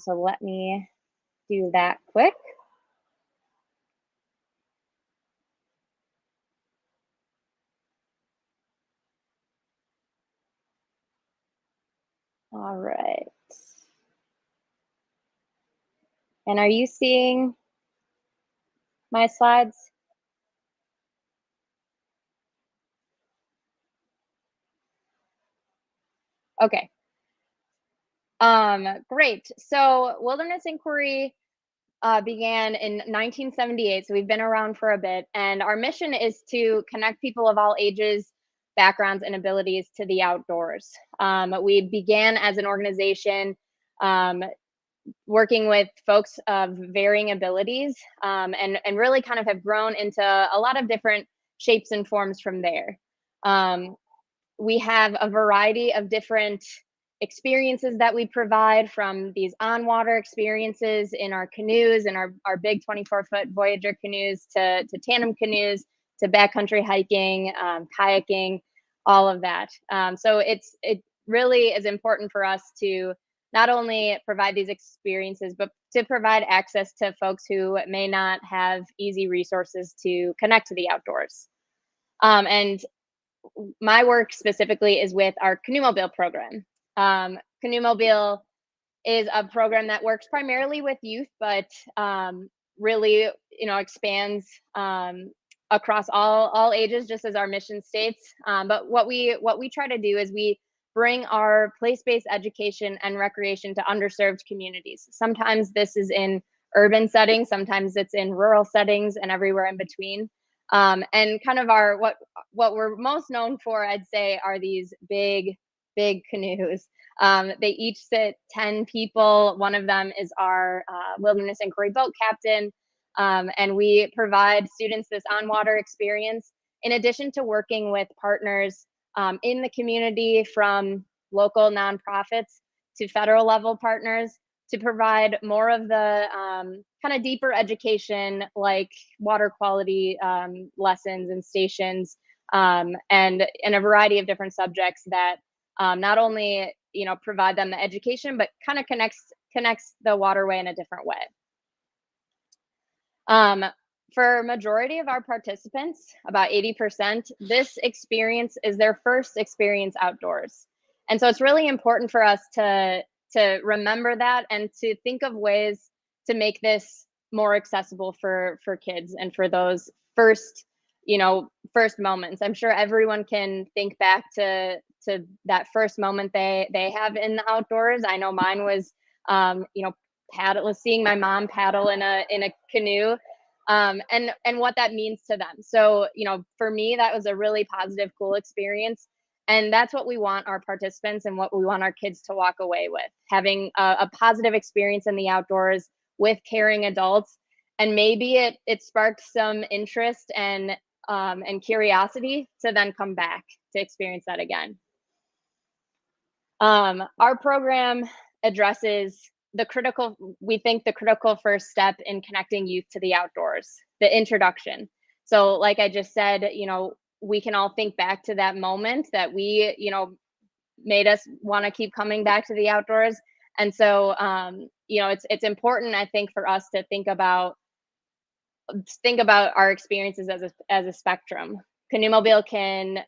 So let me do that quick. All right. And are you seeing my slides? Okay. Great. So Wilderness Inquiry began in 1978, so we've been around for a bit, and our mission is to connect people of all ages, backgrounds, and abilities to the outdoors. We began as an organization working with folks of varying abilities, and really kind of have grown into a lot of different shapes and forms from there. We have a variety of different experiences that we provide, from these on-water experiences in our canoes and our big 24-foot Voyager canoes, to tandem canoes, to backcountry hiking, kayaking, all of that. So it really is important for us to not only provide these experiences, but to provide access to folks who may not have easy resources to connect to the outdoors. And my work specifically is with our Canoe Mobile program. Canoe Mobile is a program that works primarily with youth, but really, expands across all ages, just as our mission states. But what we try to do is we bring our place-based education and recreation to underserved communities. Sometimes this is in urban settings, sometimes it's in rural settings, and everywhere in between. And kind of what we're most known for, I'd say, are these big canoes. They each sit 10 people. One of them is our Wilderness Inquiry boat captain. And we provide students this on-water experience, in addition to working with partners in the community, from local nonprofits to federal level partners, to provide more of the kind of deeper education, like water quality lessons and stations, and a variety of different subjects that not only provide them the education, but kind of connects the waterway in a different way. For majority of our participants, about 80%, this experience is their first experience outdoors. And so it's really important for us to remember that, and to think of ways to make this more accessible for kids, and for those first moments. I'm sure everyone can think back to that first moment they have in the outdoors. I know mine was seeing my mom paddle in a canoe, and what that means to them. So for me, that was a really positive, cool experience. And that's what we want our participants and what we want our kids to walk away with, having a positive experience in the outdoors with caring adults. And maybe it sparked some interest and curiosity to then come back to experience that again. Our program addresses the critical first step in connecting youth to the outdoors, the introduction. So like I just said, we can all think back to that moment that we, made us want to keep coming back to the outdoors. And so, it's important, I think, for us to think about our experiences as a spectrum. Canoe Mobile can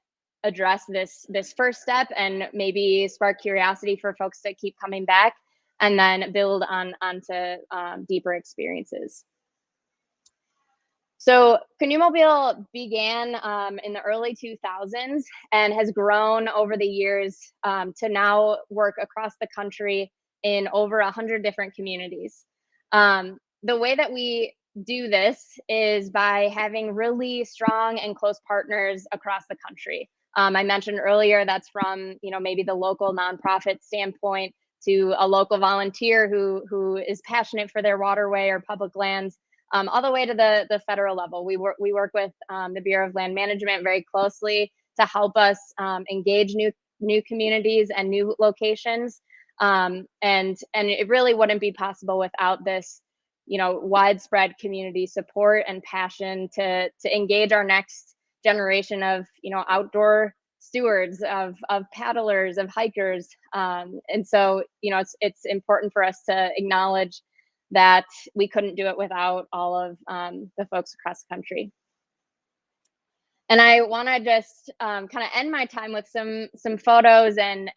address this first step and maybe spark curiosity for folks to keep coming back, and then build onto deeper experiences. So Canoe Mobile began in the early 2000s and has grown over the years to now work across the country in over 100 different communities. The way that we do this is by having really strong and close partners across the country. I mentioned earlier, that's from maybe the local nonprofit standpoint, to a local volunteer who is passionate for their waterway or public lands, all the way to the federal level. We work with the Bureau of Land Management very closely help us engage new communities and new locations. And it really wouldn't be possible without this, widespread community support and passion to engage our next generation of, outdoor stewards, of paddlers, of hikers. And so, it's important for us to acknowledge that we couldn't do it without all of the folks across the country. And I want to just kind of end my time with some photos and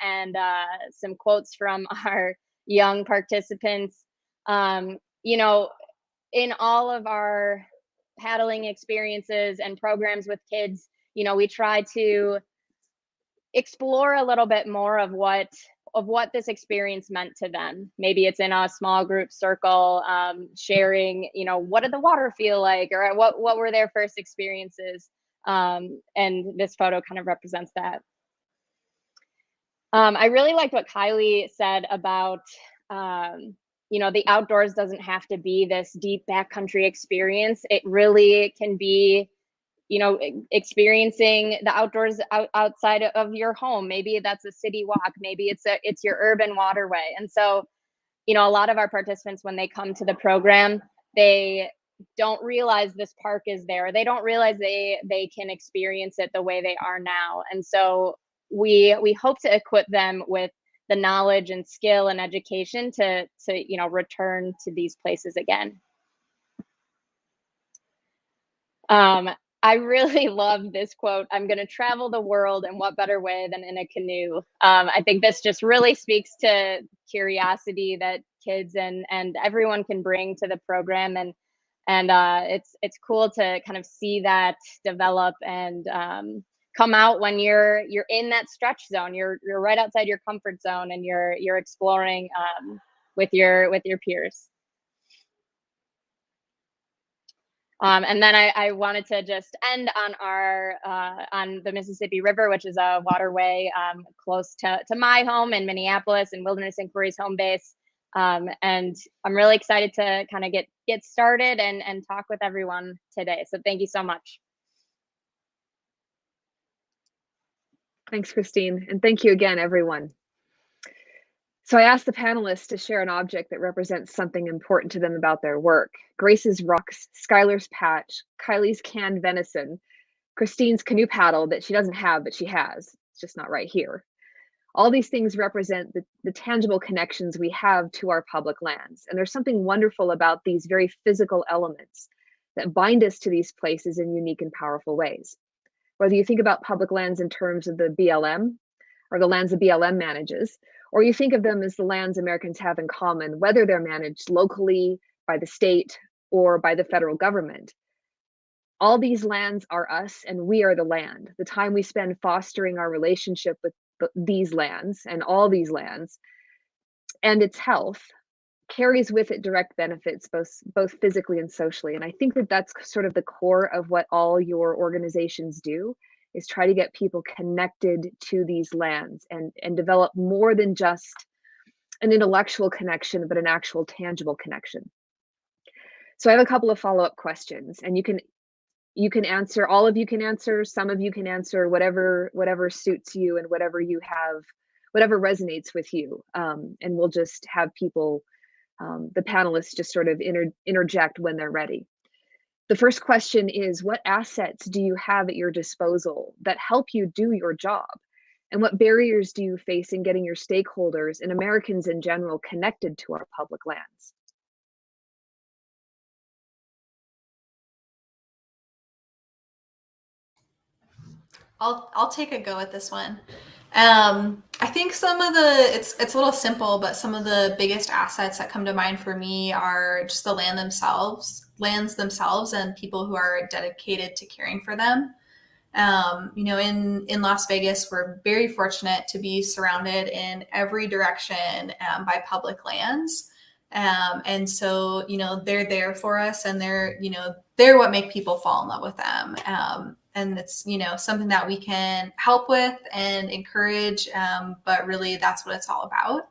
some quotes from our young participants. In all of our paddling experiences and programs with kids, we try to explore a little bit more of what this experience meant to them. Maybe it's in a small group circle, sharing, what did the water feel like, or what were their first experiences. And this photo kind of represents that. I really liked what Kylie said about, the outdoors doesn't have to be this deep backcountry experience. It really can be, experiencing the outdoors outside of your home. Maybe that's a city walk. Maybe it's your urban waterway. And so, a lot of our participants, when they come to the program, they don't realize this park is there. They don't realize they can experience it the way they are now. And so we hope to equip them with the knowledge and skill and education to return to these places again. I really love this quote. I'm going to travel the world, and what better way than in a canoe? I think this just really speaks to curiosity that kids and everyone can bring to the program, and it's cool to kind of see that develop and come out when you're in that stretch zone. You're right outside your comfort zone, and you're exploring with your peers. And then I wanted to just end on on the Mississippi River, which is a waterway close to my home in Minneapolis and Wilderness Inquiry's home base. And I'm really excited to kind of get started and talk with everyone today. So thank you so much. Thanks, Christine. And thank you again, everyone. So I asked the panelists to share an object that represents something important to them about their work. Grace's rocks, Skylar's patch, Kylie's canned venison, Christine's canoe paddle that she doesn't have, but she has. It's just not right here. All these things represent the tangible connections we have to our public lands. And there's something wonderful about these very physical elements that bind us to these places in unique and powerful ways. Whether you think about public lands in terms of the BLM or the lands the BLM manages, or you think of them as the lands Americans have in common, whether they're managed locally by the state or by the federal government. All these lands are us, and we are the land. The time we spend fostering our relationship with these lands and all these lands and its health carries with it direct benefits, both physically and socially. And I think that that's sort of the core of what all your organizations do, is try to get people connected to these lands and develop more than just an intellectual connection, but an actual tangible connection. So I have a couple of follow-up questions, and you can answer, all of you can answer, some of you can answer, whatever suits you and whatever you have, whatever resonates with you. And we'll just have people, the panelists, just sort of interject when they're ready. The first question is, what assets do you have at your disposal that help you do your job? And what barriers do you face in getting your stakeholders and Americans in general connected to our public lands? I'll take a go at this one. I think some of it's a little simple, but some of the biggest assets that come to mind for me are just the lands themselves and people who are dedicated to caring for them. In Las Vegas, we're very fortunate to be surrounded in every direction by public lands. And so, they're there for us, and they're what make people fall in love with them. And it's, something that we can help with and encourage, but really that's what it's all about.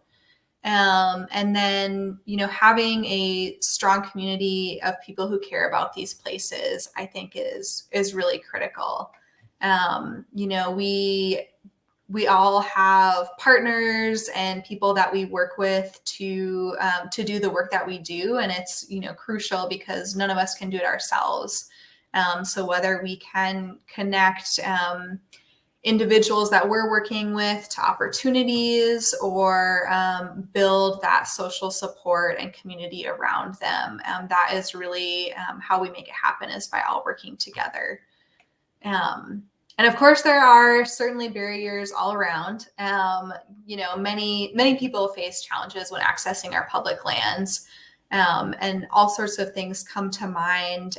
And then, having a strong community of people who care about these places, I think is really critical. We all have partners and people that we work with to do the work that we do, and it's crucial because none of us can do it ourselves. So whether we can connect individuals that we're working with to opportunities or build that social support and community around them, that is really how we make it happen, is by all working together. And of course, there are certainly barriers all around. Many people face challenges when accessing our public lands, and all sorts of things come to mind.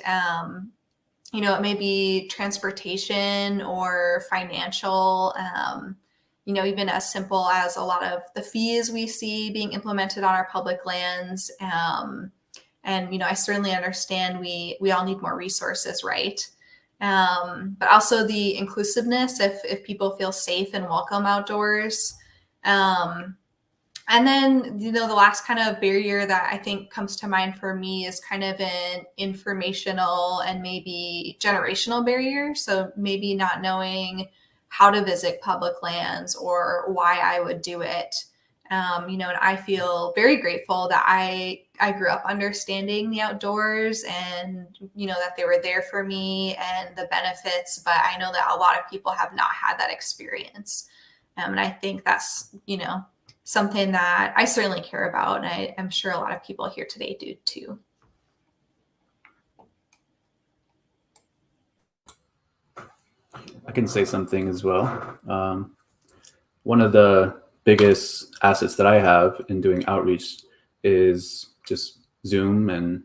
It may be transportation or financial, even as simple as a lot of the fees we see being implemented on our public lands. And I certainly understand we all need more resources, right? But also the inclusiveness, if people feel safe and welcome outdoors. And then, the last kind of barrier that I think comes to mind for me is kind of an informational and maybe generational barrier. So maybe not knowing how to visit public lands or why I would do it. And I feel very grateful that I grew up understanding the outdoors and, that they were there for me and the benefits, but I know that a lot of people have not had that experience. And I think that's, something that I certainly care about. And I'm sure a lot of people here today do too. I can say something as well. One of the biggest assets that I have in doing outreach is just Zoom and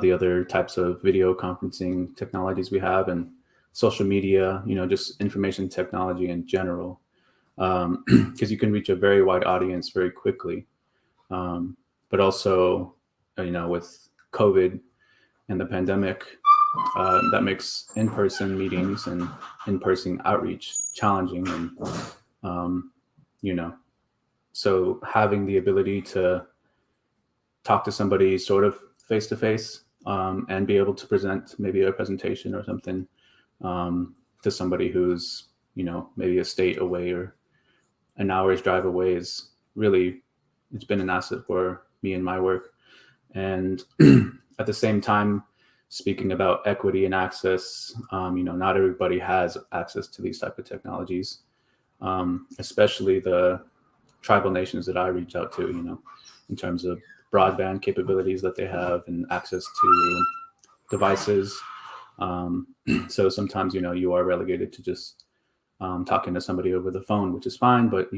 the other types of video conferencing technologies we have, and social media, just information technology in general. Because you can reach a very wide audience very quickly. But also, with COVID and the pandemic, that makes in-person meetings and in-person outreach challenging. And, so having the ability to talk to somebody sort of face-to-face and be able to present maybe a presentation or something to somebody who's, maybe a state away or an hour's drive away is really, it's been an asset for me and my work. And at the same time, speaking about equity and access, not everybody has access to these type of technologies, especially the tribal nations that I reach out to, in terms of broadband capabilities that they have and access to devices. So sometimes, you are relegated to just talking to somebody over the phone, which is fine, but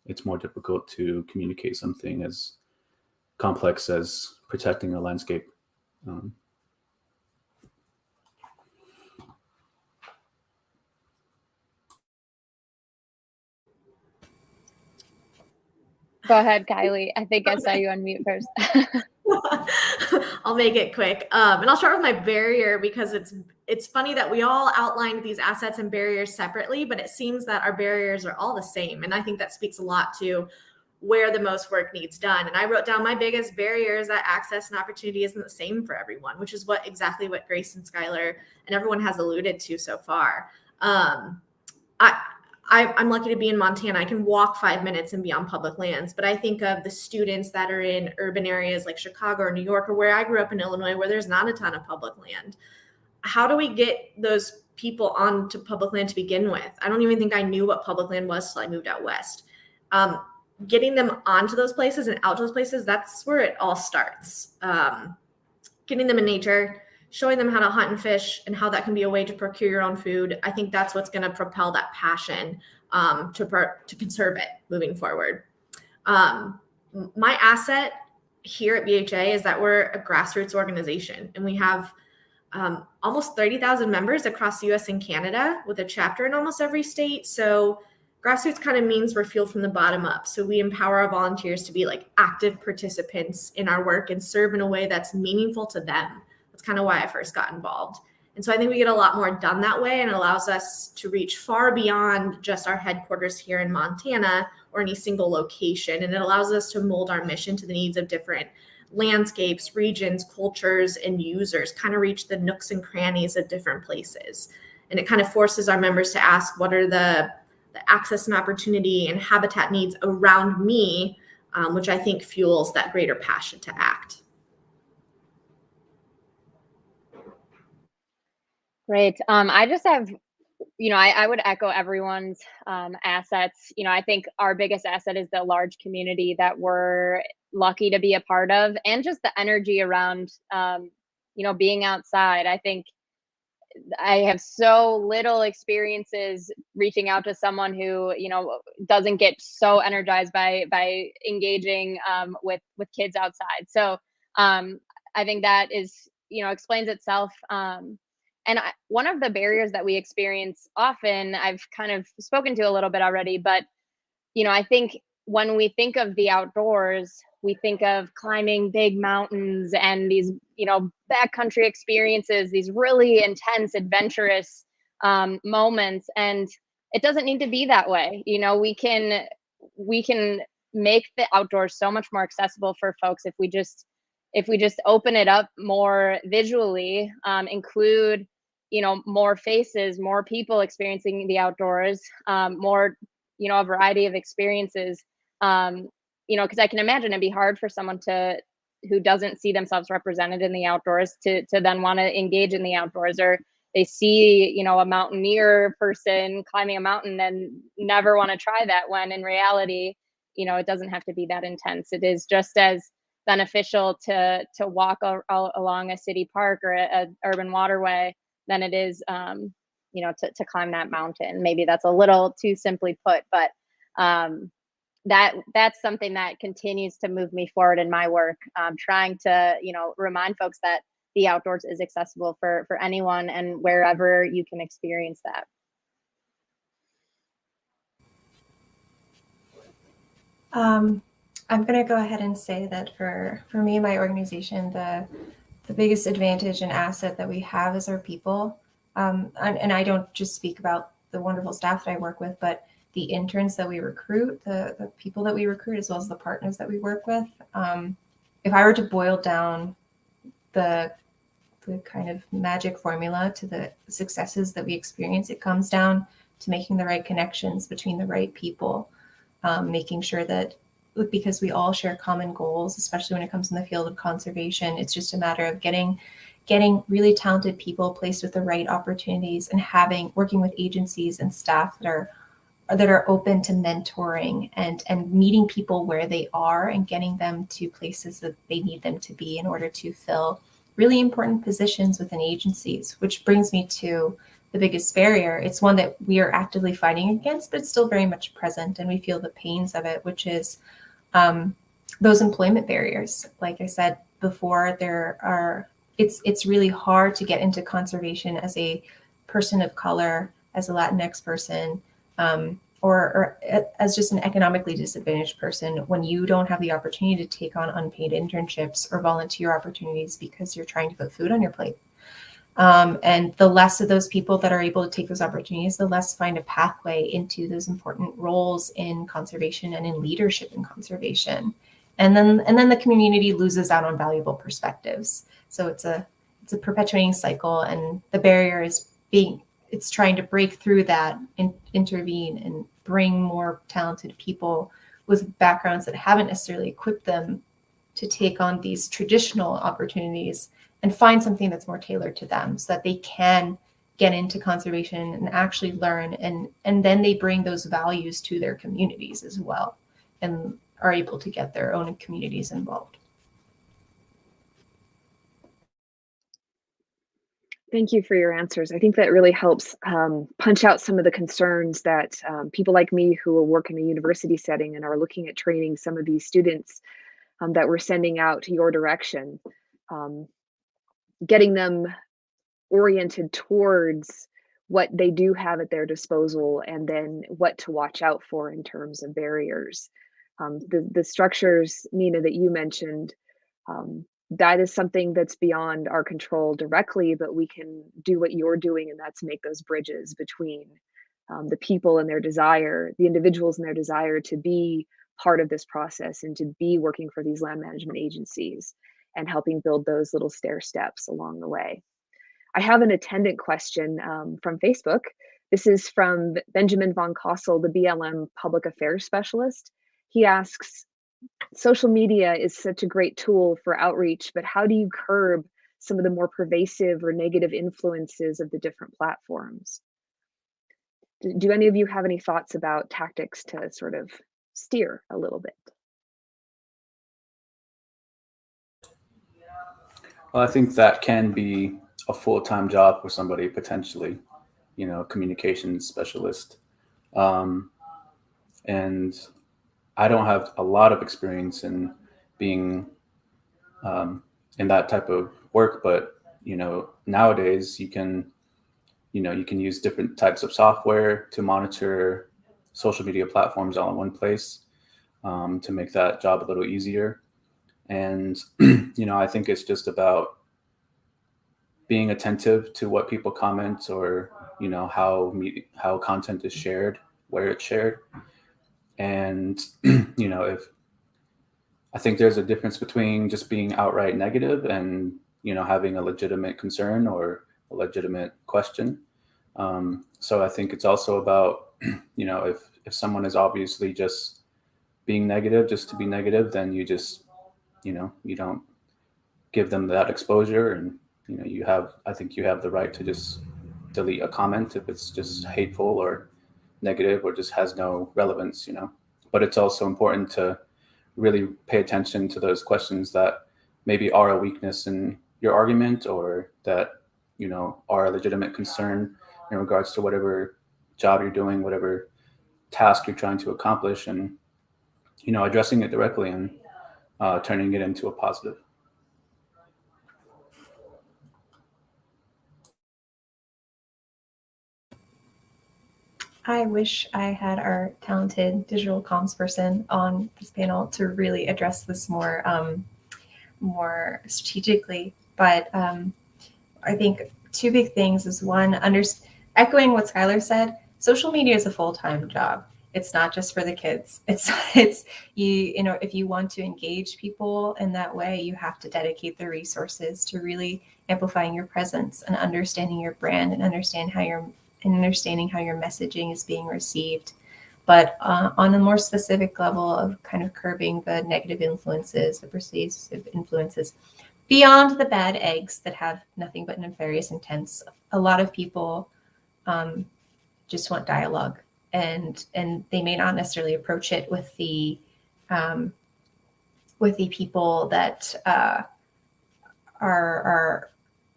it's more difficult to communicate something as complex as protecting a landscape. Go ahead, Kylie. I think I saw you on mute first. I'll make it quick. And I'll start with my barrier, because it's funny that we all outlined these assets and barriers separately, but it seems that our barriers are all the same. And I think that speaks a lot to where the most work needs done. And I wrote down my biggest barrier is that access and opportunity isn't the same for everyone, which is exactly what Grace and Skylar and everyone has alluded to so far. I'm lucky to be in Montana. I can walk 5 minutes and be on public lands, but I think of the students that are in urban areas like Chicago or New York, or where I grew up in Illinois, where there's not a ton of public land. How do we get those people onto public land to begin with? I don't even think I knew what public land was till I moved out west. Getting them onto those places and out to those places, that's where it all starts. Getting them in nature, showing them how to hunt and fish and how that can be a way to procure your own food. I think that's what's going to propel that passion to conserve it moving forward. My asset here at BHA is that we're a grassroots organization, and we have almost 30,000 members across the US and Canada, with a chapter in almost every state. So grassroots kind of means we're fueled from the bottom up. So we empower our volunteers to be like active participants in our work and serve in a way that's meaningful to them. That's kind of why I first got involved. And so I think we get a lot more done that way, and it allows us to reach far beyond just our headquarters here in Montana or any single location. And it allows us to mold our mission to the needs of different landscapes, regions, cultures, and users, kind of reach the nooks and crannies of different places. And it kind of forces our members to ask, what are the access and opportunity and habitat needs around me, which I think fuels that greater passion to act. Great. I just have, I would echo everyone's assets. I think our biggest asset is the large community that we're lucky to be a part of, and just the energy around, being outside. I think I have so little experiences reaching out to someone who, doesn't get so energized by engaging with kids outside. So I think that is, explains itself. And one of the barriers that we experience often, I've kind of spoken to a little bit already, but I think when we think of the outdoors, we think of climbing big mountains and these, backcountry experiences, these really intense, adventurous moments. And it doesn't need to be that way. We can make the outdoors so much more accessible for folks if we just open it up more visually, include more faces, more people experiencing the outdoors, more a variety of experiences, because I can imagine it'd be hard for someone who doesn't see themselves represented in the outdoors to then want to engage in the outdoors, or they see a mountaineer person climbing a mountain and never want to try that, when in reality it doesn't have to be that intense. It is just as beneficial to walk along a city park or a urban waterway than it is to climb that mountain. Maybe that's a little too simply put, but that's something that continues to move me forward in my work, trying to remind folks that the outdoors is accessible for anyone and wherever you can experience that. I'm going to go ahead and say that for me and my organization, the biggest advantage and asset that we have is our people. And I don't just speak about the wonderful staff that I work with, but the interns that we recruit, the people that we recruit, as well as the partners that we work with. If I were to boil down the kind of magic formula to the successes that we experience, it comes down to making the right connections between the right people, making sure that, because we all share common goals, especially when it comes in the field of conservation, it's just a matter of getting really talented people placed with the right opportunities, and working with agencies and staff that are open to mentoring and meeting people where they are and getting them to places that they need them to be in order to fill really important positions within agencies, which brings me to the biggest barrier. It's one that we are actively fighting against, but it's still very much present, and we feel the pains of it, which is those employment barriers. Like I said before, it's really hard to get into conservation as a person of color, as a Latinx person, or as just an economically disadvantaged person, when you don't have the opportunity to take on unpaid internships or volunteer opportunities because you're trying to put food on your plate. And the less of those people that are able to take those opportunities, the less find a pathway into those important roles in conservation and in leadership in conservation. And then the community loses out on valuable perspectives. So it's a perpetuating cycle, and the barrier is it's trying to break through that and intervene and bring more talented people with backgrounds that haven't necessarily equipped them to take on these traditional opportunities, and find something that's more tailored to them so that they can get into conservation and actually learn, and then they bring those values to their communities as well, and are able to get their own communities involved. Thank you for your answers. I think that really helps punch out some of the concerns that people like me who work in a university setting and are looking at training some of these students that we're sending out to your direction, getting them oriented towards what they do have at their disposal, and then what to watch out for in terms of barriers. The structures, Nina, that you mentioned, that is something that's beyond our control directly, but we can do what you're doing, and that's make those bridges between the people and their desire, the individuals and their desire to be part of this process and to be working for these land management agencies, and helping build those little stair steps along the way. I have an attendant question from Facebook. This is from Benjamin von Kossel, the BLM Public Affairs Specialist. He asks, social media is such a great tool for outreach, but how do you curb some of the more pervasive or negative influences of the different platforms? Do any of you have any thoughts about tactics to sort of steer a little bit? Well, I think that can be a full-time job for somebody potentially, you know, a communications specialist. And I don't have a lot of experience in being in that type of work, but you know, nowadays you can use different types of software to monitor social media platforms all in one place, to make that job a little easier. And you know, I think it's just about being attentive to what people comment, or you know, how content is shared, where it's shared. And you know, I think there's a difference between just being outright negative and, you know, having a legitimate concern or a legitimate question. So I think it's also about, you know, if someone is obviously just being negative just to be negative, then you just, you know, you don't give them that exposure. And, you know, I think you have the right to just delete a comment if it's just hateful or negative or just has no relevance, you know. But it's also important to really pay attention to those questions that maybe are a weakness in your argument, or that, you know, are a legitimate concern in regards to whatever job you're doing, whatever task you're trying to accomplish, and, you know, addressing it directly and turning it into a positive. I wish I had our talented digital comms person on this panel to really address this more strategically. But I think two big things is one, echoing what Skylar said, social media is a full-time job. It's not just for the kids. It's you know, if you want to engage people in that way, you have to dedicate the resources to really amplifying your presence and understanding your brand and understanding how your messaging is being received. But on a more specific level of kind of curbing the negative influences, the pervasive influences, beyond the bad eggs that have nothing but nefarious intents, a lot of people just want dialogue, and they may not necessarily approach it with the people that are.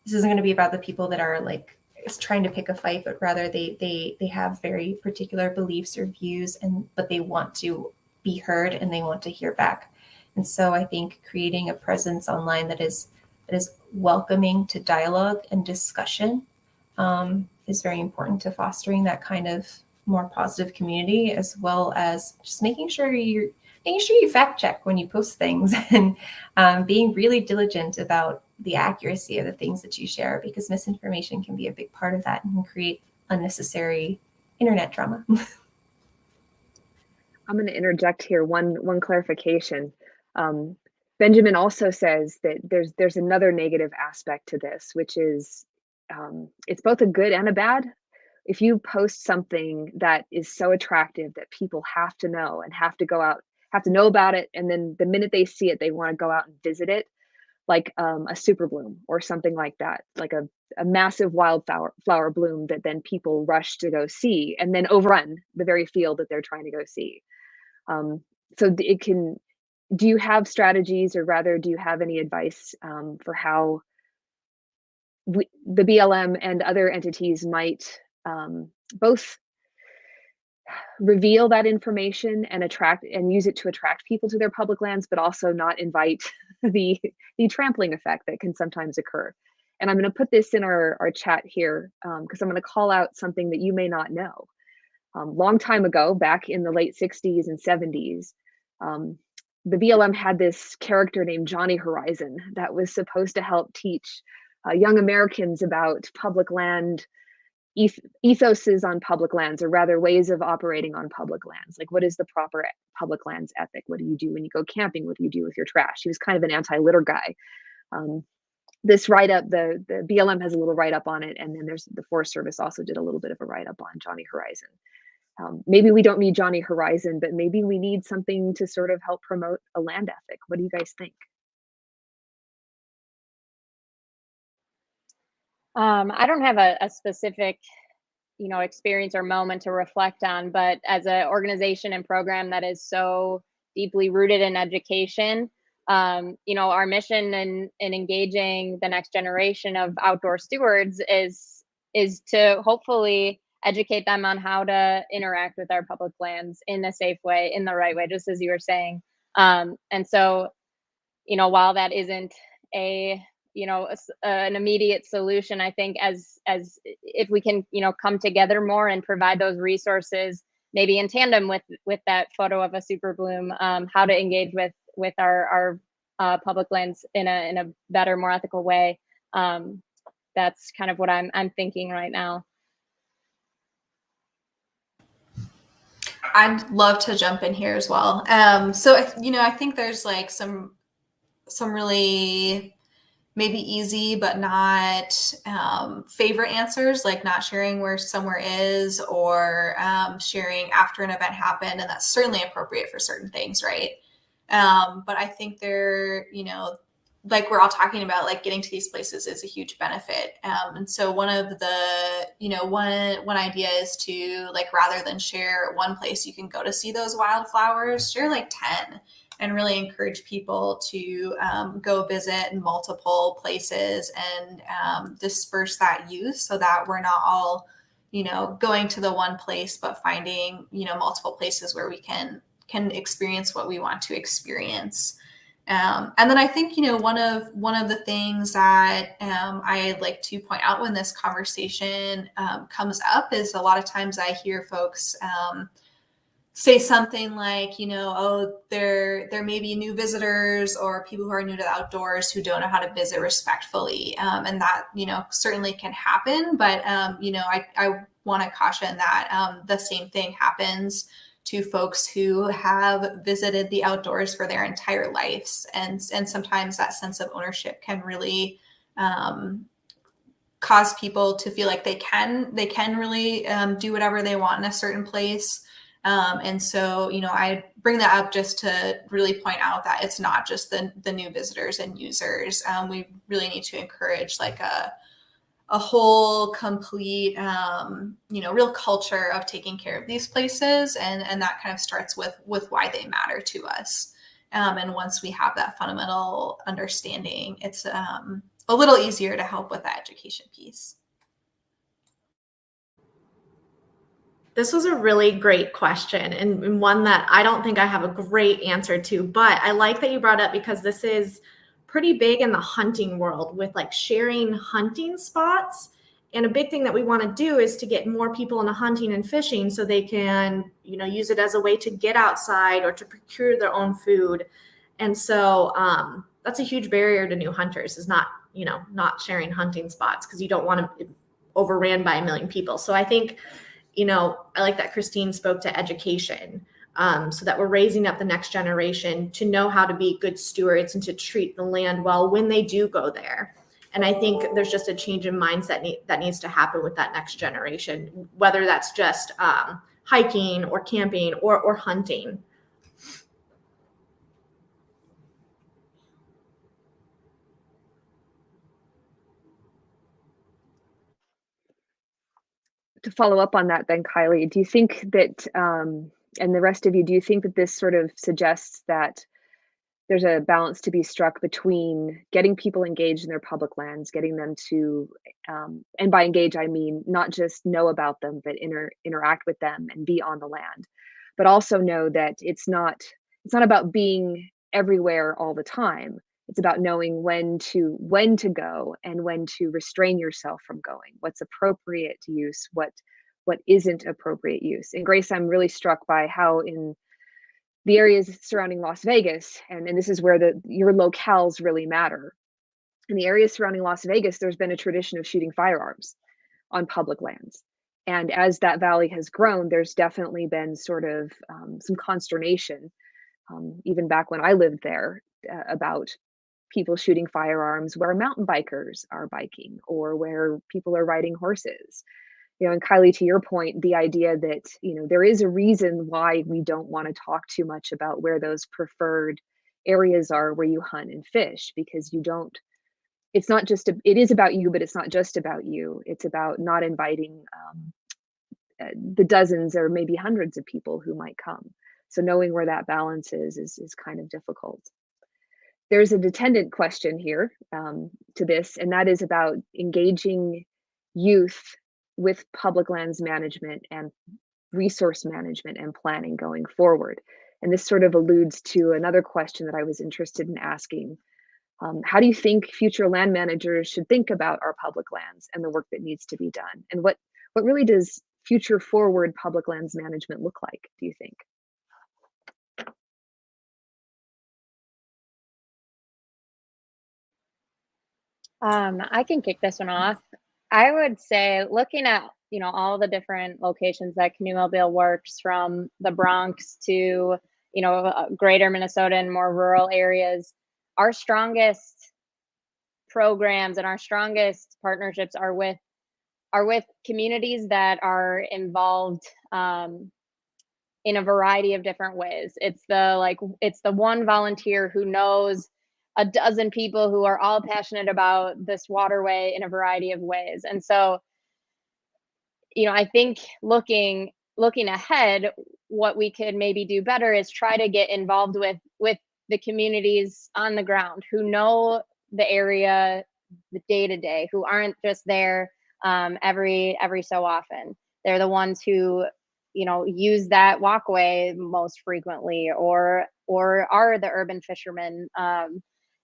This isn't going to be about the people that are like trying to pick a fight, but rather they have very particular beliefs or views, but they want to be heard and they want to hear back. And so I think creating a presence online that is welcoming to dialogue and discussion is very important to fostering that kind of more positive community, as well as just making sure you fact check when you post things, and being really diligent about the accuracy of the things that you share, because misinformation can be a big part of that and can create unnecessary internet drama. I'm going to interject here one clarification. Benjamin also says that there's another negative aspect to this, which is it's both a good and a bad. If you post something that is so attractive that people have to know and have to know about it, and then the minute they see it, they want to go out and visit it, like a super bloom or something like that, like a massive wildflower bloom that then people rush to go see and then overrun the very field that they're trying to go see. So it can, do you have strategies, or rather, do you have any advice for how the BLM and other entities might both reveal that information and use it to attract people to their public lands, but also not invite the trampling effect that can sometimes occur? And I'm going to put this in our chat here because I'm going to call out something that you may not know. Long time ago, back in the late 60s and 70s, the BLM had this character named Johnny Horizon that was supposed to help teach young Americans about public land ethoses on public lands, or rather ways of operating on public lands. Like, what is the proper public lands ethic? What do you do when you go camping? What do you do with your trash? He was kind of an anti-litter guy. this write-up, the BLM has a little write-up on it, and then there's the Forest Service also did a little bit of a write-up on Johnny Horizon. Maybe we don't need Johnny Horizon, but maybe we need something to sort of help promote a land ethic. What do you guys think? I don't have a specific, experience or moment to reflect on, but as an organization and program that is so deeply rooted in education, our mission in engaging the next generation of outdoor stewards is to hopefully educate them on how to interact with our public lands in a safe way, in the right way, just as you were saying. And so, while that isn't an immediate solution, I think as if we can, come together more and provide those resources, maybe in tandem with that photo of a super bloom, how to engage with our public lands in a better, more ethical way. That's kind of what I'm thinking right now. I'd love to jump in here as well. So I think there's like some really maybe easy but not favorite answers, like not sharing where somewhere is, or sharing after an event happened, and that's certainly appropriate for certain things, right? But I think they're, like we're all talking about, like getting to these places is a huge benefit. And so one of the, one idea is to, like, rather than share one place you can go to see those wildflowers, share like 10 and really encourage people to go visit multiple places and disperse that use so that we're not all, going to the one place, but finding, multiple places where we can experience what we want to experience. And then I think, one of the things that I like to point out when this conversation comes up is a lot of times I hear folks say something like, oh, there may be new visitors or people who are new to the outdoors who don't know how to visit respectfully. And that, certainly can happen. But, I want to caution that the same thing happens to folks who have visited the outdoors for their entire lives. And sometimes that sense of ownership can really cause people to feel like they can really do whatever they want in a certain place. And so, I bring that up just to really point out that it's not just the new visitors and users. We really need to encourage like a whole complete, real culture of taking care of these places. And that kind of starts with why they matter to us. And once we have that fundamental understanding, it's a little easier to help with that education piece. This was a really great question, and one that I don't think I have a great answer to, but I like that you brought up because this is pretty big in the hunting world with like sharing hunting spots. And a big thing that we want to do is to get more people into hunting and fishing so they can, use it as a way to get outside or to procure their own food. And so that's a huge barrier to new hunters, is not sharing hunting spots, because you don't want to be overran by a million people. So I think, I like that Christine spoke to education, so that we're raising up the next generation to know how to be good stewards and to treat the land well when they do go there. And I think there's just a change in mindset that needs to happen with that next generation, whether that's just hiking or camping or hunting. To follow up on that then, Kylie, do you think that, and the rest of you, do you think that this sort of suggests that there's a balance to be struck between getting people engaged in their public lands, getting them to, and by engage, I mean not just know about them, but interact with them and be on the land, but also know that it's not about being everywhere all the time. It's about knowing when to go and when to restrain yourself from going. What's appropriate use, what isn't appropriate use. And Grace, I'm really struck by how in the areas surrounding Las Vegas, and this is where your locales really matter. In the areas surrounding Las Vegas, there's been a tradition of shooting firearms on public lands. And as that valley has grown, there's definitely been sort of some consternation, even back when I lived there, about people shooting firearms where mountain bikers are biking or where people are riding horses. And Kylie, to your point, the idea that, there is a reason why we don't want to talk too much about where those preferred areas are where you hunt and fish, because it's not just, it is about you, but it's not just about you. It's about not inviting the dozens or maybe hundreds of people who might come. So knowing where that balance is kind of difficult. There's an attendant question here to this, and that is about engaging youth with public lands management and resource management and planning going forward. And this sort of alludes to another question that I was interested in asking. How do you think future land managers should think about our public lands and the work that needs to be done? And what really does future forward public lands management look like, do you think? I can kick this one off. I would say, looking at all the different locations that Canoe Mobile works, from the Bronx to greater Minnesota and more rural areas, our strongest programs and our strongest partnerships are with communities that are involved in a variety of different ways. It's the one volunteer who knows a dozen people who are all passionate about this waterway in a variety of ways. And so, I think looking ahead, what we could maybe do better is try to get involved with the communities on the ground who know the area the day to day, who aren't just there every so often. They're the ones who use that walkway most frequently, or are the urban fishermen,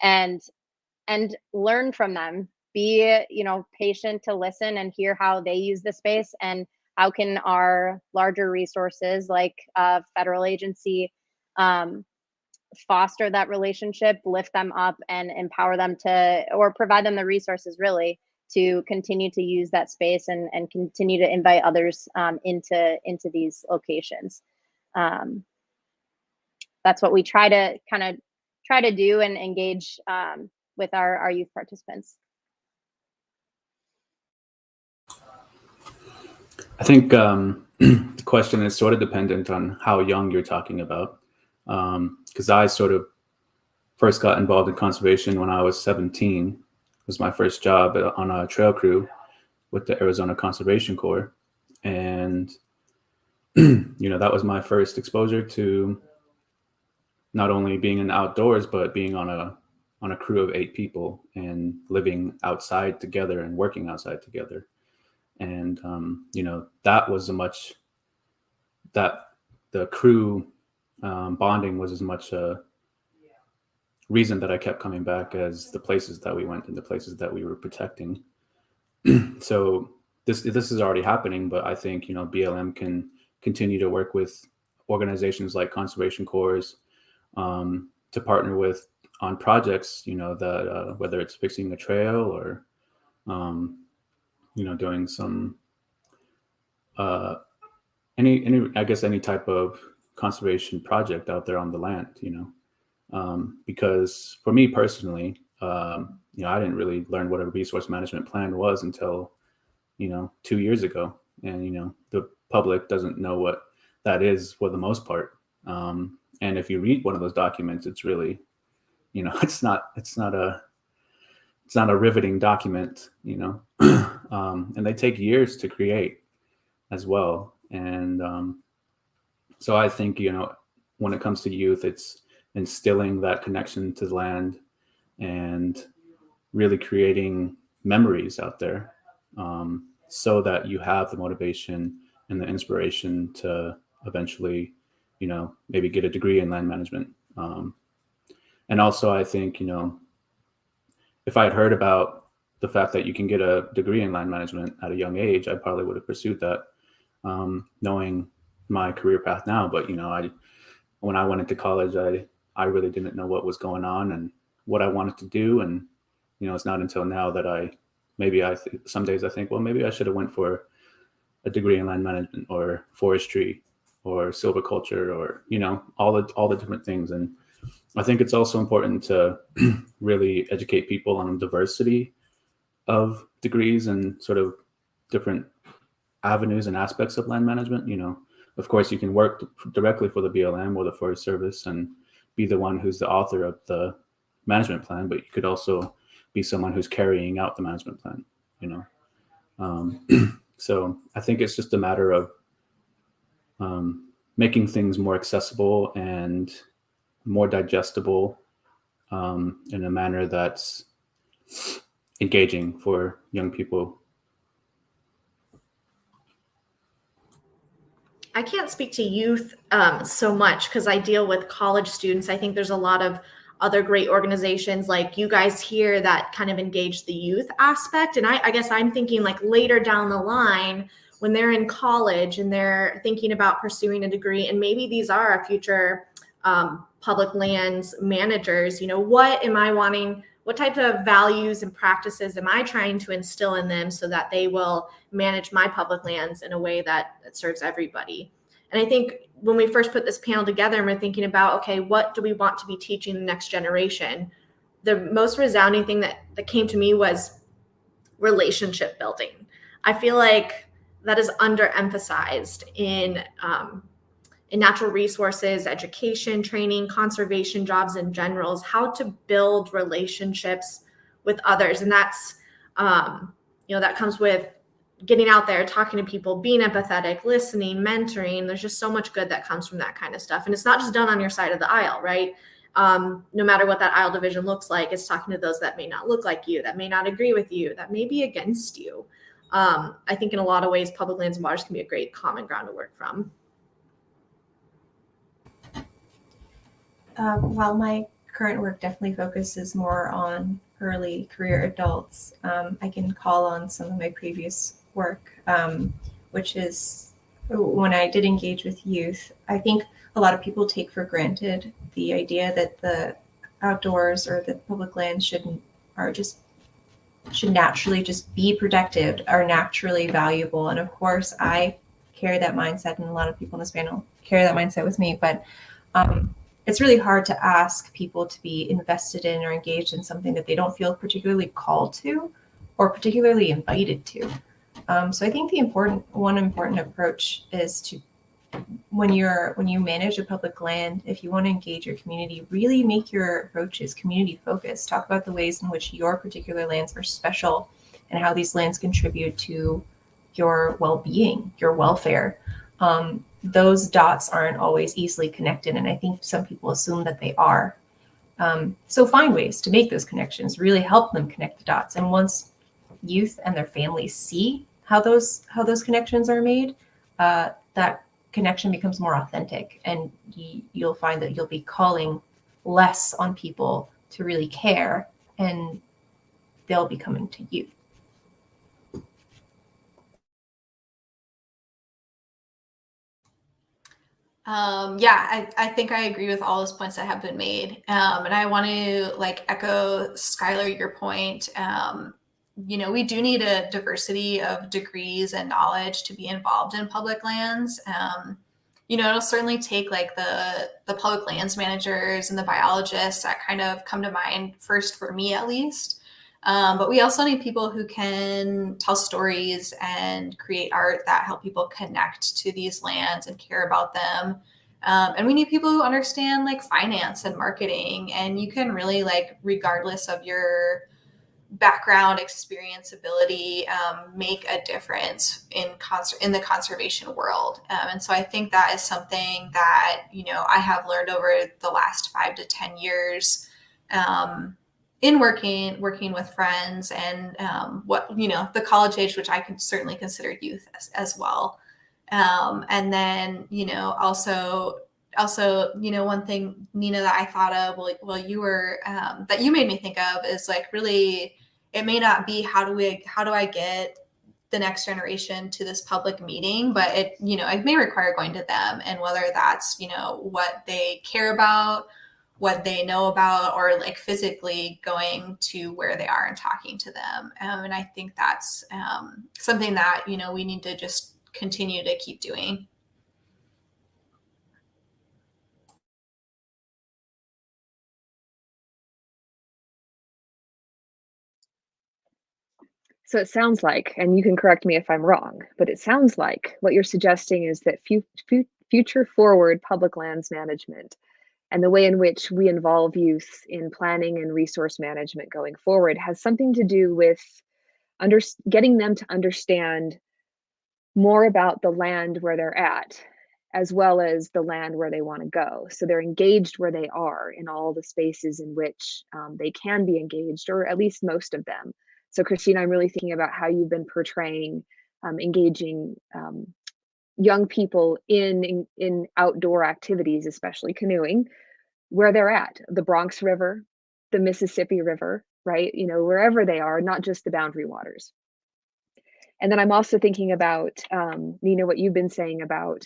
and learn from them. Be patient to listen and hear how they use the space, and how can our larger resources like federal agency foster that relationship, lift them up, and empower them to, or provide them the resources really to continue to use that space and continue to invite others into these locations. That's what we try to do and engage with our youth participants. I think the question is sort of dependent on how young you're talking about, because I sort of first got involved in conservation when I was 17. It was my first job on a trail crew with the Arizona Conservation Corps, and that was my first exposure to not only being in the outdoors, but being on a crew of 8 people and living outside together and working outside together. And, that was that the crew bonding was as much a reason that I kept coming back as the places that we went and the places that we were protecting. So this is already happening, but I think, BLM can continue to work with organizations like Conservation Corps to partner with on projects, that whether it's fixing a trail or, doing some any type of conservation project out there on the land, because for me personally, I didn't really learn what a resource management plan was until 2 years ago, and the public doesn't know what that is for the most part. And if you read one of those documents, it's really, it's not a riveting document, and they take years to create as well. And so I think, when it comes to youth, it's instilling that connection to the land and really creating memories out there, so that you have the motivation and the inspiration to eventually, maybe get a degree in land management. And also, I think, if I had heard about the fact that you can get a degree in land management at a young age, I probably would have pursued that, knowing my career path now. But, when I went into college, I really didn't know what was going on and what I wanted to do. And, it's not until now that some days I think, well, maybe I should have went for a degree in land management or forestry or silviculture or, all the different things. And I think it's also important to really educate people on diversity of degrees and sort of different avenues and aspects of land management. Of course, you can work directly for the BLM or the Forest Service and be the one who's the author of the management plan, but you could also be someone who's carrying out the management plan. So I think it's just a matter of making things more accessible and more digestible in a manner that's engaging for young people. I can't speak to youth so much because I deal with college students. I think there's a lot of other great organizations like you guys here that kind of engage the youth aspect. And I guess I'm thinking like later down the line when they're in college and they're thinking about pursuing a degree, and maybe these are our future public lands managers, what am I wanting? What type of values and practices am I trying to instill in them so that they will manage my public lands in a way that serves everybody? And I think when we first put this panel together and we're thinking about, okay, what do we want to be teaching the next generation? The most resounding thing that came to me was relationship building. I feel like that is underemphasized in natural resources, education, training, conservation jobs in general, is how to build relationships with others. And that's, that comes with getting out there, talking to people, being empathetic, listening, mentoring. There's just so much good that comes from that kind of stuff. And it's not just done on your side of the aisle, right? No matter what that aisle division looks like, it's talking to those that may not look like you, that may not agree with you, that may be against you. I think in a lot of ways, public lands and waters can be a great common ground to work from. While my current work definitely focuses more on early career adults, I can call on some of my previous work, which is when I did engage with youth. I think a lot of people take for granted the idea that the outdoors or the public lands should naturally just be protected, are naturally valuable. And of course, I carry that mindset, and a lot of people in this panel carry that mindset with me. But it's really hard to ask people to be invested in or engaged in something that they don't feel particularly called to or particularly invited to. So I think one important approach is to, when you manage a public land, if you want to engage your community, really make your approaches community focused. Talk about the ways in which your particular lands are special and how these lands contribute to your well-being, your welfare. Those dots aren't always easily connected, and I think some people assume that they are. So find ways to make those connections, really help them connect the dots. And once youth and their families see how those connections are made, that connection becomes more authentic, and you'll find that you'll be calling less on people to really care, and they'll be coming to you. I think I agree with all those points that have been made. And I want to echo Skylar, your point. We do need a diversity of degrees and knowledge to be involved in public lands. It'll certainly take the public lands managers and the biologists that kind of come to mind first for me, at least. But we also need people who can tell stories and create art that help people connect to these lands and care about them. And we need people who understand finance and marketing. And you can really regardless of your background, experience, ability, make a difference in the conservation world. And so I think that is something that, I have learned over the last 5 to 10 years, in working with friends and the college age, which I can certainly consider youth as well. And then, also, one thing, Nina, that I thought of, you were, that you made me think of is really, it may not be how do I get the next generation to this public meeting, but it may require going to them, and whether that's, what they care about, what they know about, or physically going to where they are and talking to them. And I think that's something that, we need to just continue to keep doing. So it sounds like, and you can correct me if I'm wrong, but it sounds like what you're suggesting is that future forward public lands management and the way in which we involve youth in planning and resource management going forward has something to do with getting them to understand more about the land where they're at, as well as the land where they want to go. So they're engaged where they are in all the spaces in which they can be engaged, or at least most of them. So Christine, I'm really thinking about how you've been portraying engaging young people in outdoor activities, especially canoeing, where they're at, the Bronx River, the Mississippi River, right? You know, wherever they are, not just the boundary waters. And then I'm also thinking about, Nina, what you've been saying about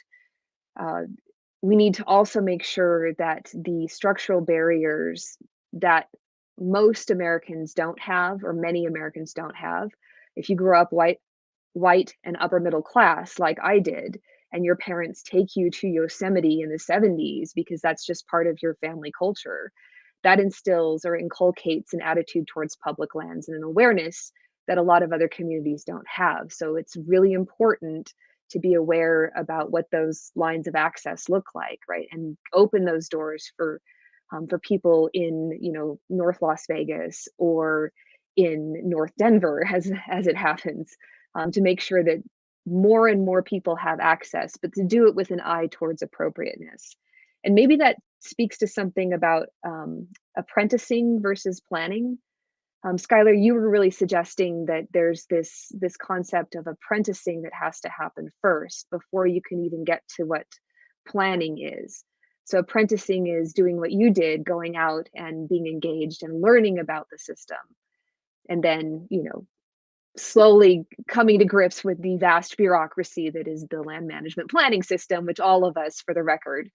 we need to also make sure that the structural barriers that most Americans don't have, or many Americans don't have, if you grew up white and upper middle class like I did, and your parents take you to Yosemite in the 70s because that's just part of your family culture, that instills or inculcates an attitude towards public lands and an awareness that a lot of other communities don't have. So it's really important to be aware about what those lines of access look like, right? And open those doors for people in, you know, North Las Vegas or in North Denver, as it happens, to make sure that more and more people have access, but to do it with an eye towards appropriateness. And maybe that speaks to something about apprenticing versus planning. Skylar, you were really suggesting that there's this concept of apprenticing that has to happen first before you can even get to what planning is. So apprenticing is doing what you did, going out and being engaged and learning about the system. And then, you know, slowly coming to grips with the vast bureaucracy that is the land management planning system, which all of us, for the record,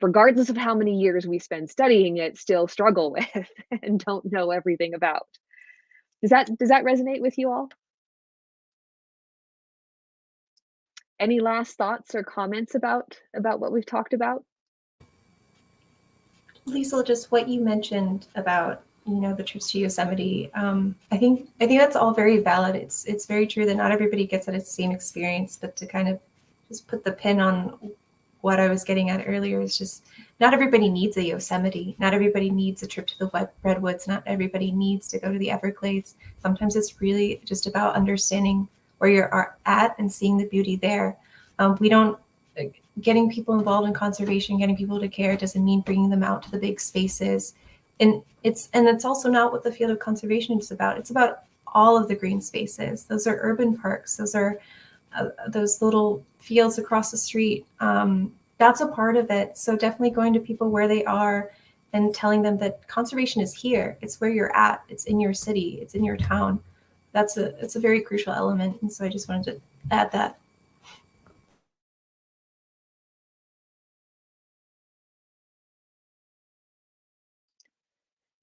regardless of how many years we spend studying it, still struggle with and don't know everything about. Does that resonate with you all? Any last thoughts or comments about what we've talked about? Lisa, just what you mentioned about, you know, the trips to Yosemite. I think that's all very valid. It's very true that not everybody gets that same experience, but to kind of just put the pin on what I was getting at earlier is just not everybody needs a Yosemite. Not everybody needs a trip to the redwoods. Not everybody needs to go to the Everglades. Sometimes it's really just about understanding where you're at and seeing the beauty there. Getting people involved in conservation, getting people to care doesn't mean bringing them out to the big spaces. And it's also not what the field of conservation is about. It's about all of the green spaces. Those are urban parks. Those are those little fields across the street. That's a part of it. So definitely going to people where they are and telling them that conservation is here. It's where you're at. It's in your city. It's in your town. It's a very crucial element. And so I just wanted to add that.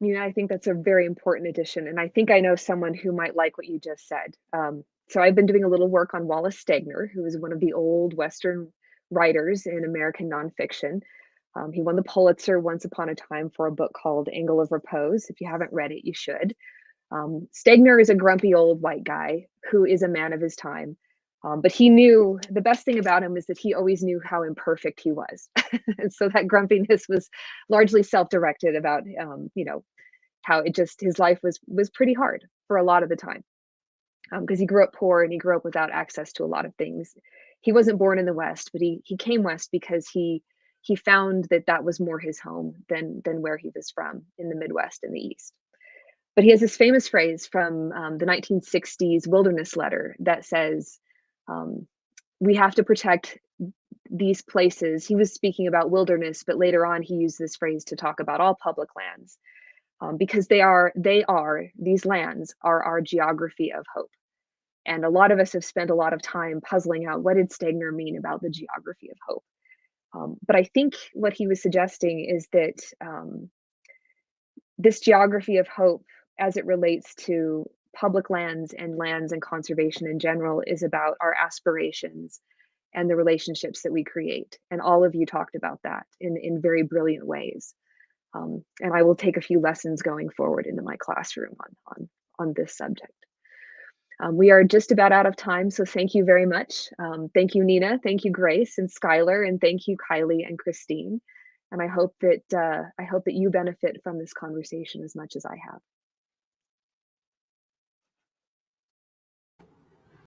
You know, I think that's a very important addition. And I think I know someone who might like what you just said. So I've been doing a little work on Wallace Stegner, who is one of the old Western writers in American nonfiction. He won the Pulitzer once upon a time for a book called Angle of Repose. If you haven't read it, you should. Stegner is a grumpy old white guy who is a man of his time. But he knew, the best thing about him is that he always knew how imperfect he was. And so that grumpiness was largely self-directed about, you know, how his life was pretty hard for a lot of the time. Because he grew up poor and he grew up without access to a lot of things. He wasn't born in the West, but he came West because he found that was more his home than where he was from in the Midwest and the East. But he has this famous phrase from the 1960s Wilderness Letter that says, we have to protect these places. He was speaking about wilderness, but later on he used this phrase to talk about all public lands, because these lands are our geography of hope. And a lot of us have spent a lot of time puzzling out, what did Stegner mean about the geography of hope? But I think what he was suggesting is that this geography of hope, as it relates to public lands and conservation in general, is about our aspirations and the relationships that we create. And all of you talked about that in very brilliant ways. And I will take a few lessons going forward into my classroom on this subject. We are just about out of time, so thank you very much. Thank you, Nina. Thank you, Grace and Skylar, and thank you, Kylie and Christine. And I hope that you benefit from this conversation as much as I have.